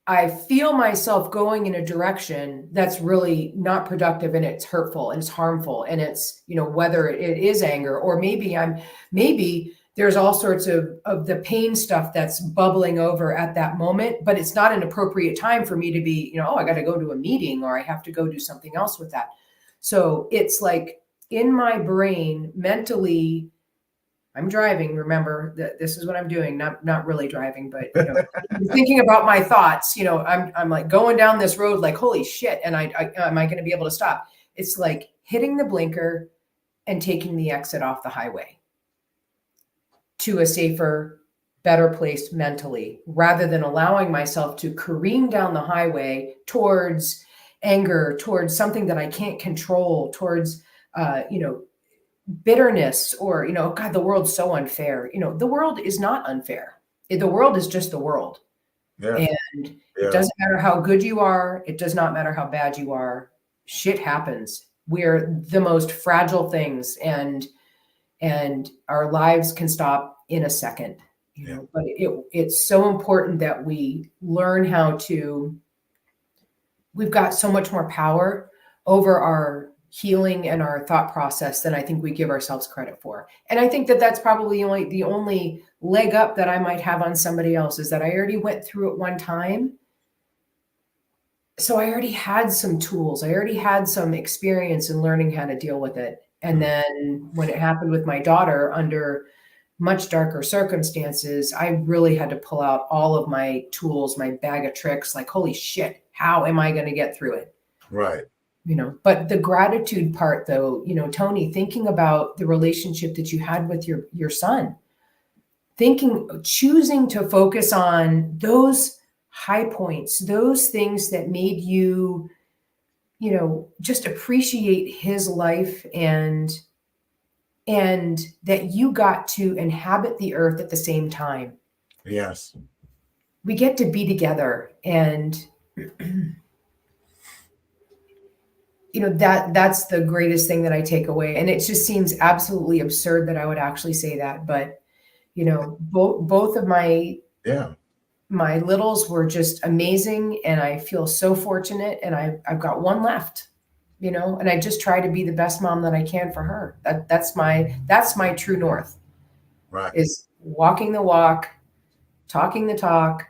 I feel myself going in a direction that's really not productive and it's hurtful and it's harmful. And it's, whether it is anger or maybe there's all sorts of the pain stuff that's bubbling over at that moment, but it's not an appropriate time for me to be, oh, I got to go to a meeting or I have to go do something else with that. So it's like in my brain, mentally, I'm driving. Remember that this is what I'm doing. Not really driving, but thinking about my thoughts. I'm like going down this road, like holy shit, and I am I going to be able to stop? It's like hitting the blinker and taking the exit off the highway to a safer, better place mentally, rather than allowing myself to careen down the highway towards anger, towards something that I can't control, towards bitterness, or, God, the world's so unfair. The world is not unfair. The world is just the world. Yeah. And Yeah. it doesn't matter how good you are. It does not matter how bad you are. Shit happens. We're the most fragile things, and our lives can stop in a second, but it's so important that we learn how to, we've got so much more power over our healing and our thought process than I think we give ourselves credit for. And I think that that's probably the only leg up that I might have on somebody else, is that I already went through it one time. So I already had some tools. I already had some experience in learning how to deal with it. And then when it happened with my daughter under much darker circumstances, I really had to pull out all of my tools, my bag of tricks, like, holy shit, how am I going to get through it? Right. But the gratitude part, though, Tony, thinking about the relationship that you had with your son, choosing to focus on those high points, those things that made you, just appreciate his life, and that you got to inhabit the earth at the same time. Yes. We get to be together, and that's the greatest thing that I take away. And it just seems absolutely absurd that I would actually say that, but both of my littles were just amazing, and I feel so fortunate, and I've got one left, and I just try to be the best mom that I can for her. That's my true north. Right. Is walking the walk, talking the talk,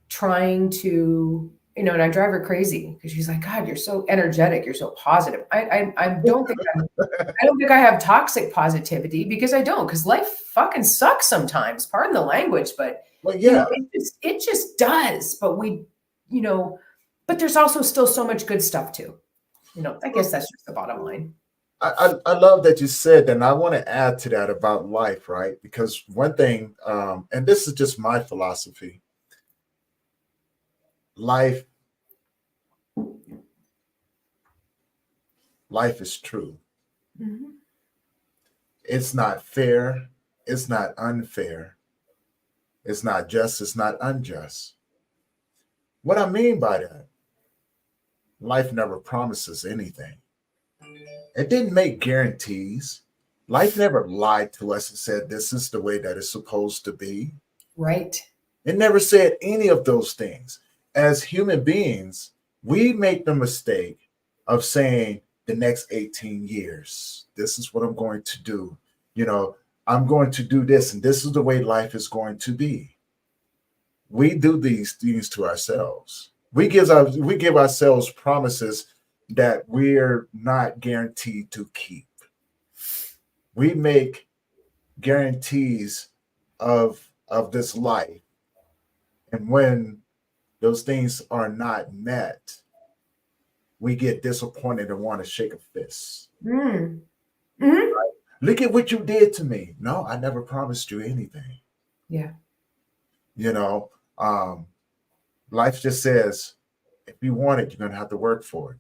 trying to, and I drive her crazy because she's like, God, you're so energetic, you're so positive. I don't think I have toxic positivity, because I don't, because life fucking sucks sometimes. Pardon the language, but it just does. But but there's also still so much good stuff too. I guess that's just the bottom line. I love that you said that, and I want to add to that about life, right? Because one thing, and this is just my philosophy, life is true. Mm-hmm. It's not fair. It's not unfair. It's not just. It's not unjust. What I mean by that, life never promises anything. It didn't make guarantees. Life never lied to us and said, this is the way that it's supposed to be. Right. It never said any of those things. As human beings, we make the mistake of saying the next 18 years, this is what I'm going to do. I'm going to do this, and this is the way life is going to be. We do these things to ourselves. We give ourselves promises that we're not guaranteed to keep. We make guarantees of this life, and when those things are not met, we get disappointed and want to shake a fist. Mm. Mm-hmm. Right? Look at what you did to me. No, I never promised you anything. Yeah. Life just says, if you want it, you're going to have to work for it.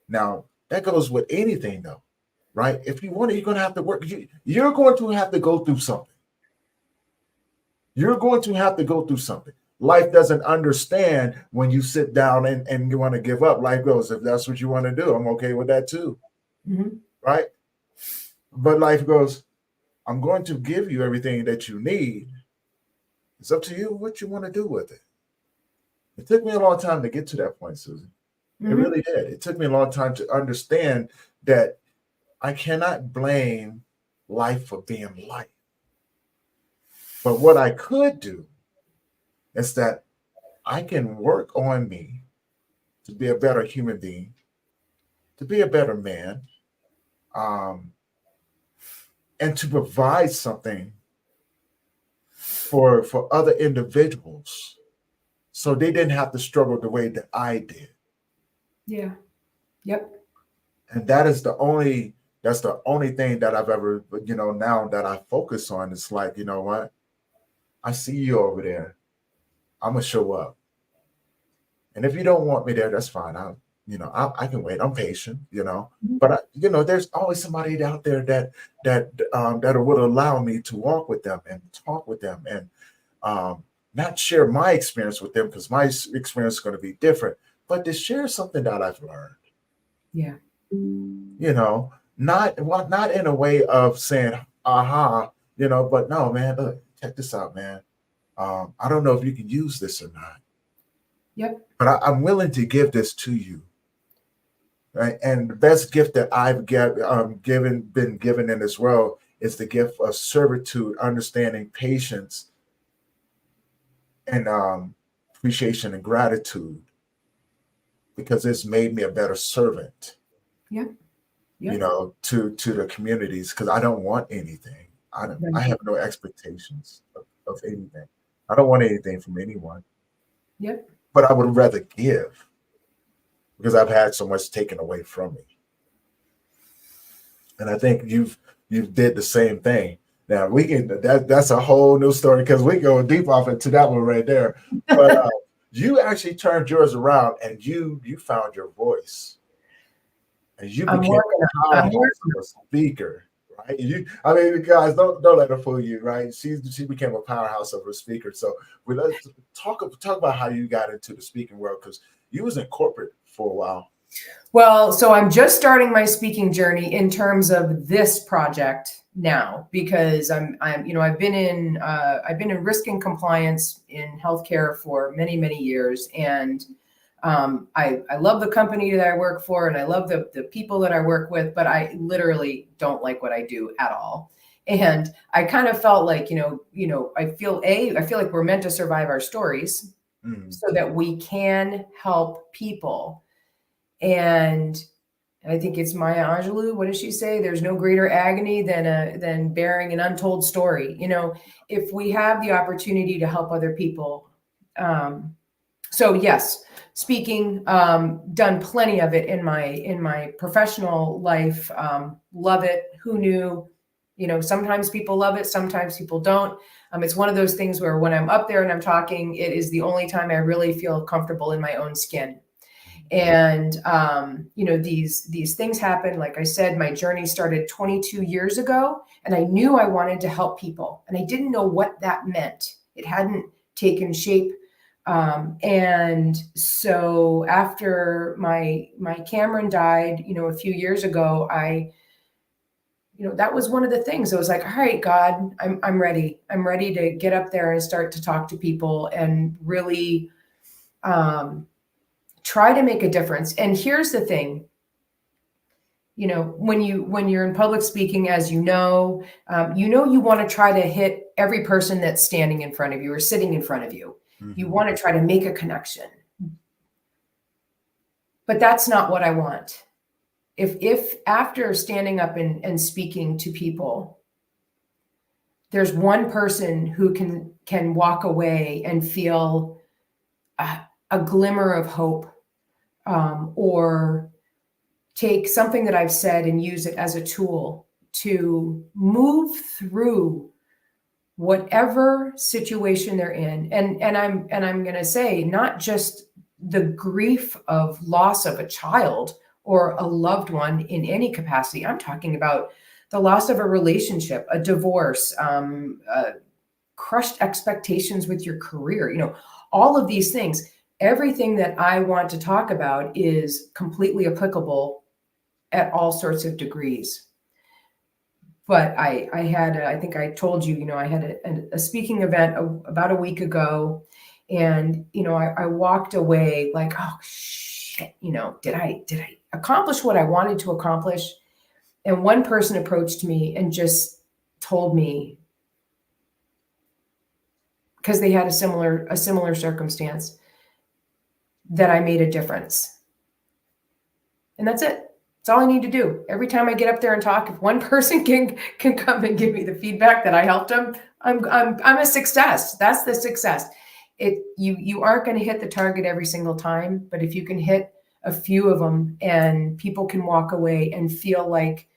Now, that goes with anything, though, right? If you want it, you're going to have to work. You're going to have to go through something. You're going to have to go through something. Life doesn't understand when you sit down and you want to give up. Life goes, if that's what you want to do, I'm okay with that too. Mm-hmm. Right? But life goes, I'm going to give you everything that you need. It's up to you what you want to do with it. It took me a long time to get to that point, Suzy. Mm-hmm. It really did. It took me a long time to understand that I cannot blame life for being life. But what I could do is that I can work on me to be a better human being, to be a better man, and to provide something for other individuals, so they didn't have to struggle the way that I did. Yeah. Yep. And that's the only thing that I've ever, now that I focus on. It's like, you know what? I see you over there. I'm gonna show up. And if you don't want me there, that's fine. I can wait. I'm patient, but there's always somebody out there that would allow me to walk with them and talk with them and not share my experience with them because my experience is going to be different, but to share something that I've learned. Yeah. Not in a way of saying, aha, but no, man, look, check this out, man. I don't know if you can use this or not. Yep. But I'm willing to give this to you. Right? And the best gift that I've been given in this world is the gift of servitude, understanding, patience, and appreciation and gratitude, because it's made me a better servant. Yep. To the communities, because I don't want anything. I have no expectations of anything. I don't want anything from anyone. Yep. But I would rather give, because I've had so much taken away from me. And I think you've did the same thing. Now that's a whole new story, because we go deep off into that one right there. But you actually turned yours around and you found your voice. And you became a powerhouse of a speaker, right? Guys, don't let her fool you, right? She became a powerhouse of a speaker. So let's talk about how you got into the speaking world, because you was in corporate for a while. Well, so I'm just starting my speaking journey in terms of this project now, because I've been in risk and compliance in healthcare for many, many years, and I love the company that I work for, and I love the people that I work with, but I literally don't like what I do at all. And I kind of felt like, I feel like we're meant to survive our stories so that we can help people. And I think it's Maya Angelou. What does she say? There's no greater agony than bearing an untold story. If we have the opportunity to help other people. So yes, speaking, done plenty of it in my professional life. Love it. Who knew? Sometimes people love it, sometimes people don't. It's one of those things where when I'm up there and I'm talking, it is the only time I really feel comfortable in my own skin. And these things happen. Like I said, my journey started 22 years ago, and I knew I wanted to help people, and I didn't know what that meant. It hadn't taken shape. And so after my Cameron died, a few years ago, that was one of the things. I was like, all right, God, I'm ready. I'm ready to get up there and start to talk to people and really try to make a difference. And here's the thing, when you're in public speaking, as you want to try to hit every person that's standing in front of you or sitting in front of you. Mm-hmm. You want to try to make a connection. But that's not what I want. If after standing up and speaking to people, there's one person who can walk away and feel a glimmer of hope, or take something that I've said and use it as a tool to move through whatever situation they're in. And I'm going to say, not just the grief of loss of a child or a loved one in any capacity. I'm talking about the loss of a relationship, a divorce, crushed expectations with your career, all of these things. Everything that I want to talk about is completely applicable at all sorts of degrees. But I think I told you, I had a speaking event about a week ago, and, I walked away like, oh shit, did I accomplish what I wanted to accomplish? And one person approached me and just told me, because they had a similar circumstance, that I made a difference. And that's it. That's all I need to do. Every time I get up there and talk, if one person can come and give me the feedback that I helped them, I'm a success. That's the success. You aren't going to hit the target every single time, but if you can hit a few of them and people can walk away and feel like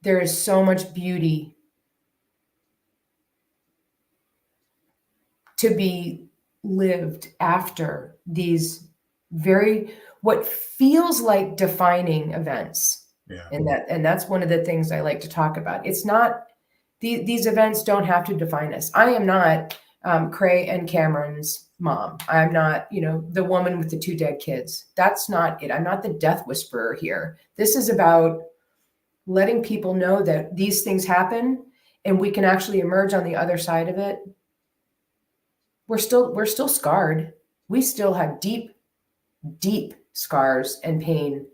there is so much beauty to be lived after these what feels like defining events. Yeah. And that's one of the things I like to talk about. It's not, these events don't have to define us. I am not Cray and Cameron's mom. I'm not, the woman with the 2 dead kids. That's not it. I'm not the death whisperer here. This is about letting people know that these things happen and we can actually emerge on the other side of it. We're still scarred. We still have deep, deep scars and pain.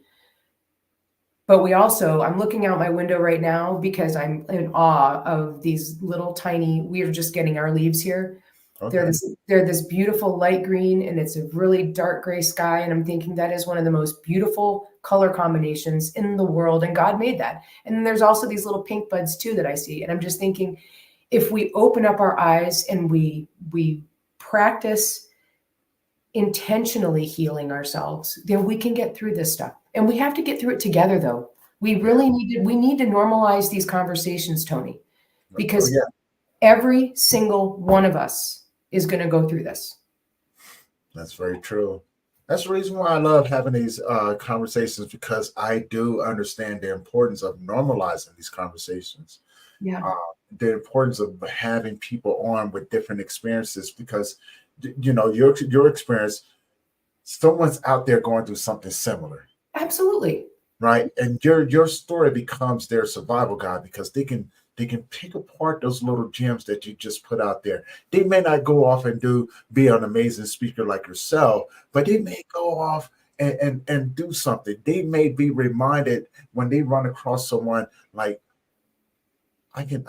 But I'm looking out my window right now because I'm in awe of these little tiny, we are just getting our leaves here. Okay. They're this beautiful light green and it's a really dark gray sky. And I'm thinking that is one of the most beautiful color combinations in the world. And God made that. And then there's also these little pink buds too that I see. And I'm just thinking, if we open up our eyes and we practice intentionally healing ourselves, then we can get through this stuff. And we have to get through it together though. We really need to normalize these conversations, Tony, because every single one of us is going to go through this. That's very true. That's the reason why I love having these conversations, because I do understand the importance of normalizing these conversations. Yeah. The importance of having people on with different experiences, because your experience, someone's out there going through something similar. Absolutely. Right. And your story becomes their survival guide, because they can pick apart those little gems that you just put out there. They may not go off and be an amazing speaker like yourself, but they may go off and do something. They may be reminded when they run across someone like, I can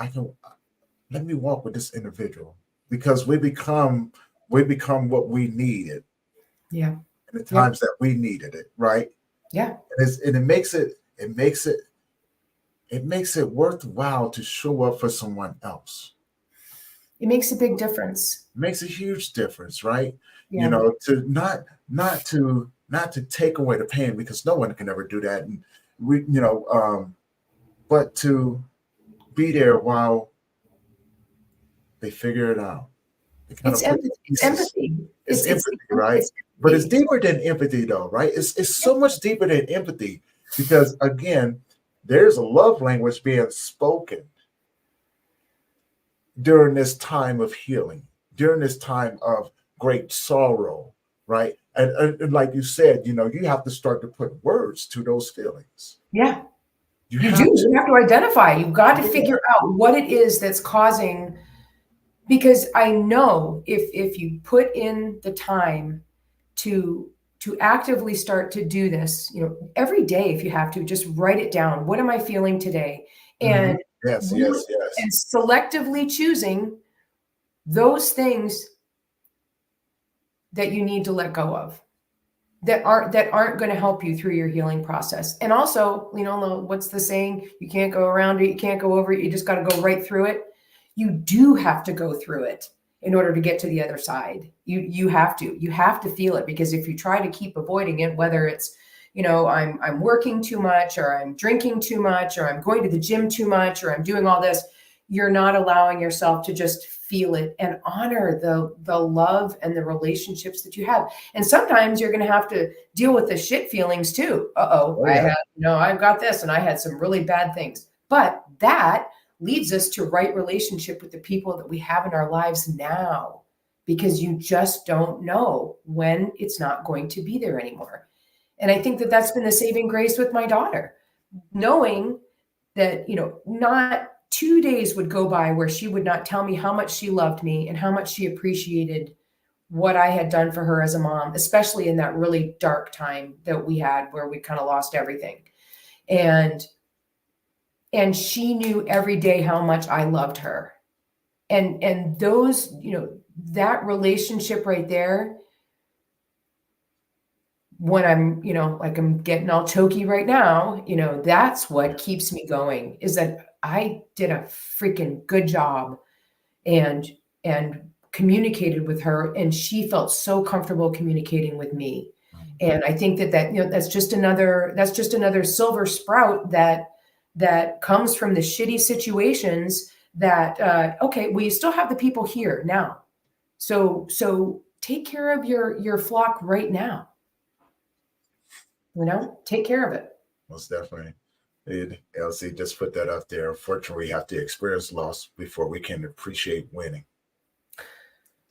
let me walk with this individual, because we become what we needed. Yeah. In the times that we needed it, right? Yeah. And it makes it worthwhile to show up for someone else. It makes a big difference. It makes a huge difference, right? Yeah. To not to take away the pain, because no one can ever do that. And but to be there while they figure it out. It's empathy. It's empathy, right? But it's deeper than empathy, though, right? It's so much deeper than empathy, because again, there's a love language being spoken during this time of healing, during this time of great sorrow, right? And like you said, you have to start to put words to those feelings. Yeah. You have do. To. You have to identify. You've got to figure out what it is that's causing. Because I know if you put in the time to actively start to do this, every day, if you have to, just write it down. What am I feeling today? And yes. And selectively choosing those things that you need to let go of, that aren't going to help you through your healing process. And also, what's the saying? You can't go around it, you can't go over it, you just got to go right through it. You do have to go through it in order to get to the other side. You have to feel it, because if you try to keep avoiding it, whether it's, I'm working too much, or I'm drinking too much, or I'm going to the gym too much, or I'm doing all this, you're not allowing yourself to just feel it and honor the love and the relationships that you have. And sometimes you're going to have to deal with the shit feelings too. I've got this, and I had some really bad things, but that leads us to right relationship with the people that we have in our lives now, because you just don't know when it's not going to be there anymore. And I think that that's been the saving grace with my daughter, knowing that, not 2 days would go by where she would not tell me how much she loved me and how much she appreciated what I had done for her as a mom, especially in that really dark time that we had where we kind of lost everything. And she knew every day how much I loved her. And those, that relationship right there, when I'm, like I'm getting all choky right now, that's what keeps me going, is that I did a freaking good job and communicated with her, and she felt so comfortable communicating with me. And I think that that's just another silver sprout that comes from the shitty situations that, okay, well, you still have the people here now. So take care of your flock right now. Take care of it. Most definitely. LC just put that up there. Unfortunately, we have to experience loss before we can appreciate winning.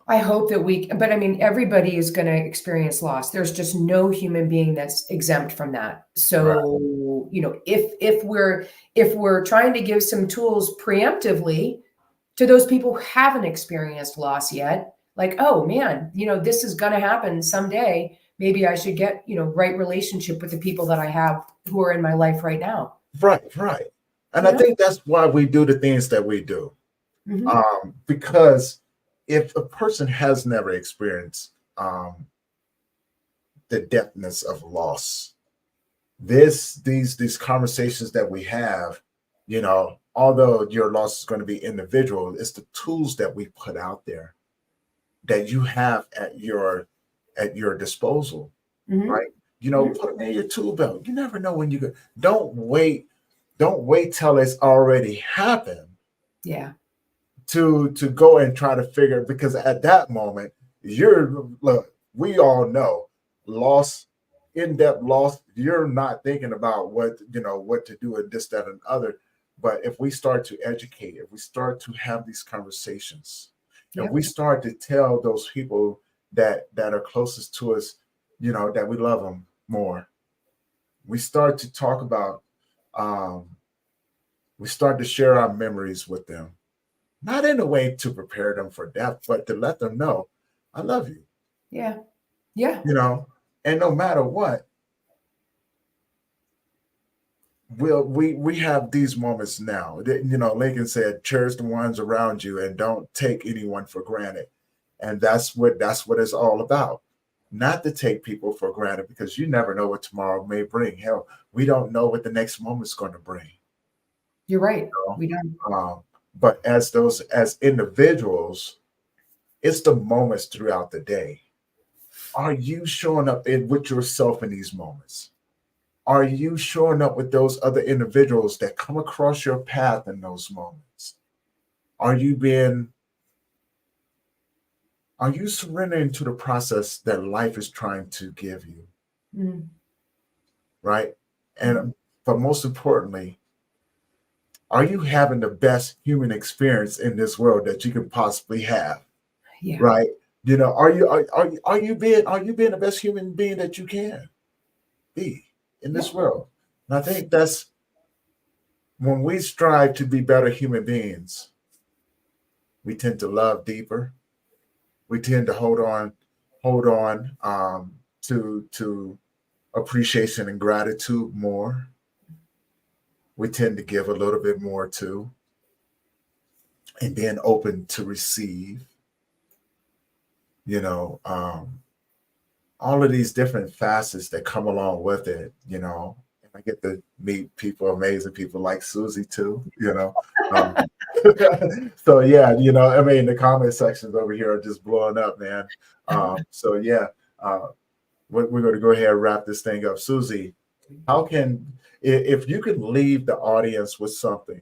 I hope that but I mean, everybody is going to experience loss. There's just no human being that's exempt from that. So, right. If we're trying to give some tools preemptively to those people who haven't experienced loss yet, like, oh man, this is going to happen someday. Maybe I should get, right relationship with the people that I have who are in my life right now. Right. And I think that's why we do the things that we do. Mm-hmm. Because if a person has never experienced the depthness of loss, these conversations that we have, although your loss is going to be individual, it's the tools that we put out there that you have at your disposal, mm-hmm. right? Put them in your tool belt. You never know when you go. Don't wait till it's already happened. Yeah. To go and try to figure, because at that moment we all know loss, in-depth loss, you're not thinking about what to do and this, that, and other. But if we start to educate, if we start to have these conversations, if we start to tell those people that are closest to us, that we love them more, we start to talk about, we start to share our memories with them. Not in a way to prepare them for death, but to let them know, I love you. Yeah. And no matter what, we have these moments now. Lincoln said, cherish the ones around you and don't take anyone for granted. And that's what it's all about. Not to take people for granted, because you never know what tomorrow may bring. Hell, we don't know what the next moment's going to bring. You're right. We don't. But as individuals, it's the moments throughout the day. Are you showing up with yourself in these moments? Are you showing up with those other individuals that come across your path in those moments? Are you surrendering to the process that life is trying to give you? Mm. Right? And but most importantly, are you having the best human experience in this world that you could possibly have? Yeah. Right? Are you being the best human being that you can be in this world? And I think that's when we strive to be better human beings, we tend to love deeper. We tend to hold on to appreciation and gratitude more. We tend to give a little bit more too, and then open to receive. All of these different facets that come along with it. I get to meet amazing people like Suzy too. So yeah, the comment sections over here are just blowing up, man. So yeah, we're going to go ahead and wrap this thing up. Suzy, if you could leave the audience with something,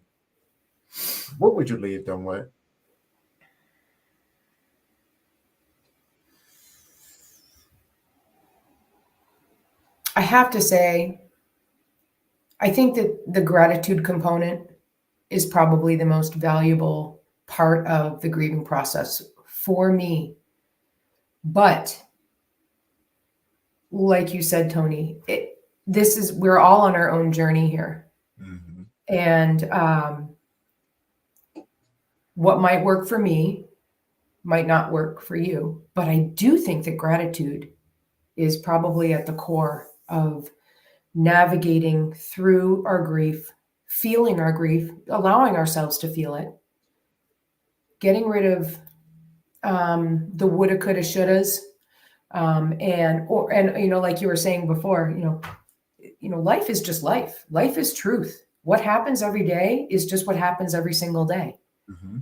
what would you leave them with? I have to say, I think that the gratitude component is probably the most valuable part of the grieving process for me. But like you said, Tony, we're all on our own journey here. Mm-hmm. And what might work for me might not work for you. But I do think that gratitude is probably at the core of navigating through our grief, feeling our grief, allowing ourselves to feel it, getting rid of the woulda, coulda, shouldas, and like you were saying before, life is just life. Life is truth. What happens every day is just what happens every single day. Mm-hmm.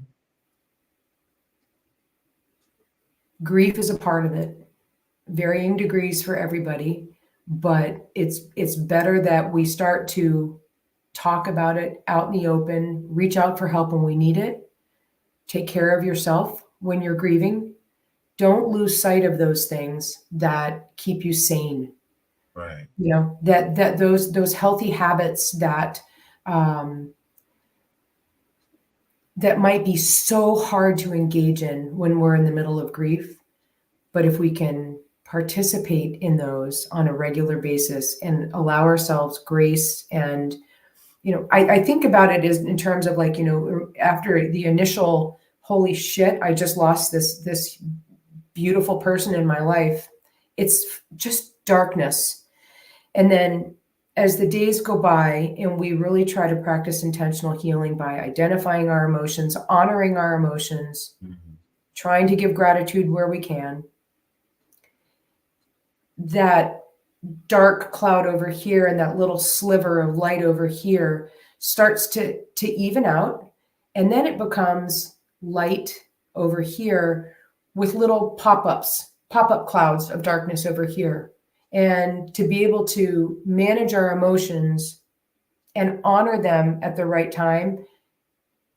Grief is a part of it, varying degrees for everybody. But it's better that we start to talk about it out in the open, reach out for help when we need it, take care of yourself when you're grieving. Don't lose sight of those things that keep you sane. Right. You know, that those healthy habits that that might be so hard to engage in when we're in the middle of grief. But if we can participate in those on a regular basis and allow ourselves grace and, you know, I think about it as in terms of like, you know, after the initial, holy shit, I just lost this beautiful person in my life. It's just darkness. And then as the days go by and we really try to practice intentional healing by identifying our emotions, honoring our emotions, trying to give gratitude where we can, that dark cloud over here and that little sliver of light over here starts to even out. And then it becomes light over here with little pop-up clouds of darkness over here. And to be able to manage our emotions and honor them at the right time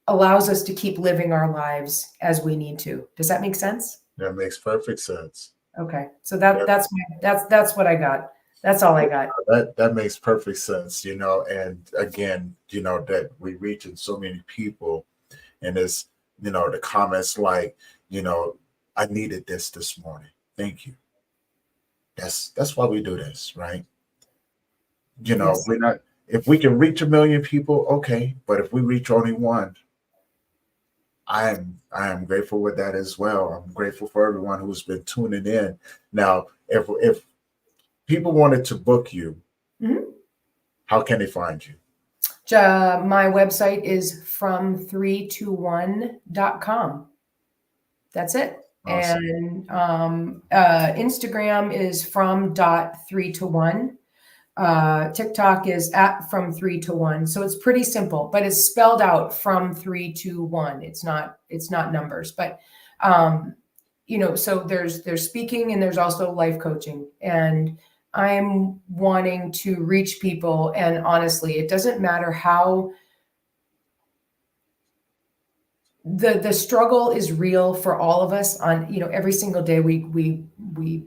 allows us to keep living our lives as we need to. Does that make sense? That makes perfect sense. Okay. So that's what I got. That's all I got. That makes perfect sense, you know, and again, you know, that we reach in so many people, and it's, you know, the comments like, you know, I needed this morning. Thank you. That's why we do this, right? You know, Yes. we're not, if we can reach 1 million people, okay, but if we reach only one, I am grateful with that as well. I'm grateful for everyone who's been tuning in. Now, if people wanted to book you, how can they find you? My website is from3to1.com. That's it. Awesome. And Instagram is from.3to1. TikTok is at from3to1. So it's pretty simple, but it's spelled out from3to1. It's not numbers, but you know, so there's speaking and there's also life coaching, and I'm wanting to reach people. And honestly, it doesn't matter how the struggle is real for all of us. On, you know, every single day we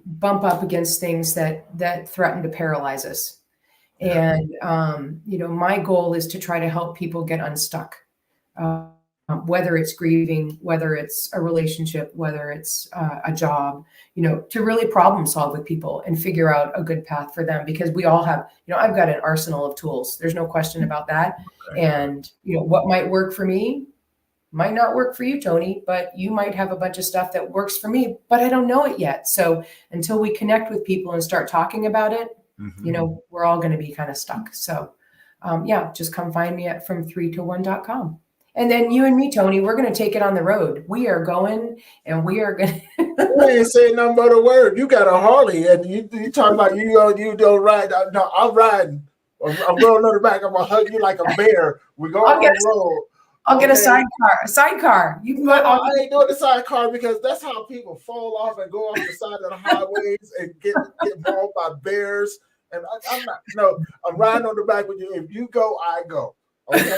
bump up against things that threaten to paralyze us. And you know, my goal is to try to help people get unstuck, whether it's grieving, whether it's a relationship, whether it's a job, you know, to really problem solve with people and figure out a good path for them, because we all have, you know, I've got an arsenal of tools. There's no question about that. And, you know, what might work for me might not work for you, Tony, but you might have a bunch of stuff that works for me, but I don't know it yet. So until we connect with people and start talking about it, you know, we're all going to be kind of stuck. So yeah, just come find me at from3to1.com. And then you and me, Tony, we're going to take it on the road. We are going, and we are going to. We ain't saying nothing but a word. You got a Harley, and you talking about you don't ride. No, I'm riding. I'm rolling on the back. I'm going to hug you like a bear. We're going on the road. I'll get a sidecar. You can I ain't doing the sidecar because that's how people fall off and go off the side of the highways and get mauled by bears. And I'm not. No, I'm riding on the back with you. If you go, I go. Okay.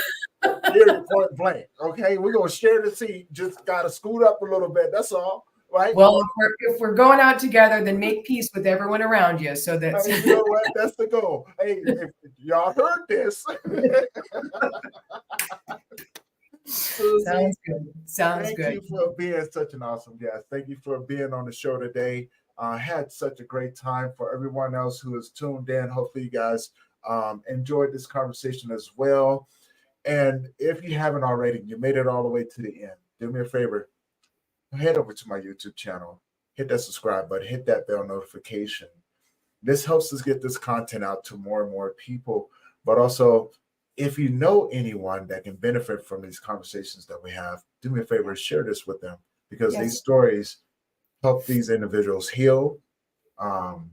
Period, point blank. Okay, we're gonna share the seat. Just gotta scoot up a little bit. That's all. Right. Well, if we're going out together, then make peace with everyone around you. So that's you know what? That's the goal. Hey, if y'all heard this. Sounds good. Thank you for being such an awesome guest. Thank you for being on the show today. Had such a great time. For everyone else who is tuned in, hopefully you guys enjoyed this conversation as well. And if you haven't already, you made it all the way to the end, do me a favor, head over to my YouTube channel, hit that subscribe button, hit that bell notification. This helps us get this content out to more and more people. But also, if you know anyone that can benefit from these conversations that we have, do me a favor, share this with them, because these stories help these individuals heal, and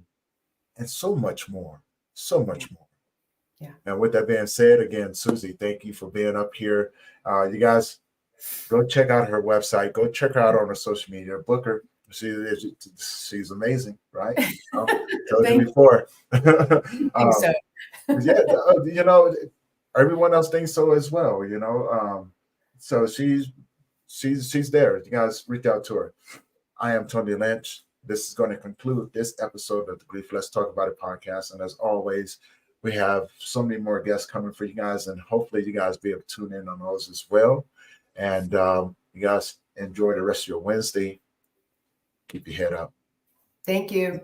so much more, so much more. Yeah. And with that being said, again, Suzy, thank you for being up here. You guys, go check out her website. Go check her out on her social media. Book her. She's amazing, right? Told you before. So. Yeah, you know, everyone else thinks so as well. You know, so she's there. You guys reach out to her. I am Tony Lynch. this is going to conclude this episode of the Grief Let's Talk About It podcast. And as always, we have so many more guests coming for you guys, and hopefully you guys be able to tune in on those as well. And you guys enjoy the rest of your Wednesday. Keep your head up. Thank you.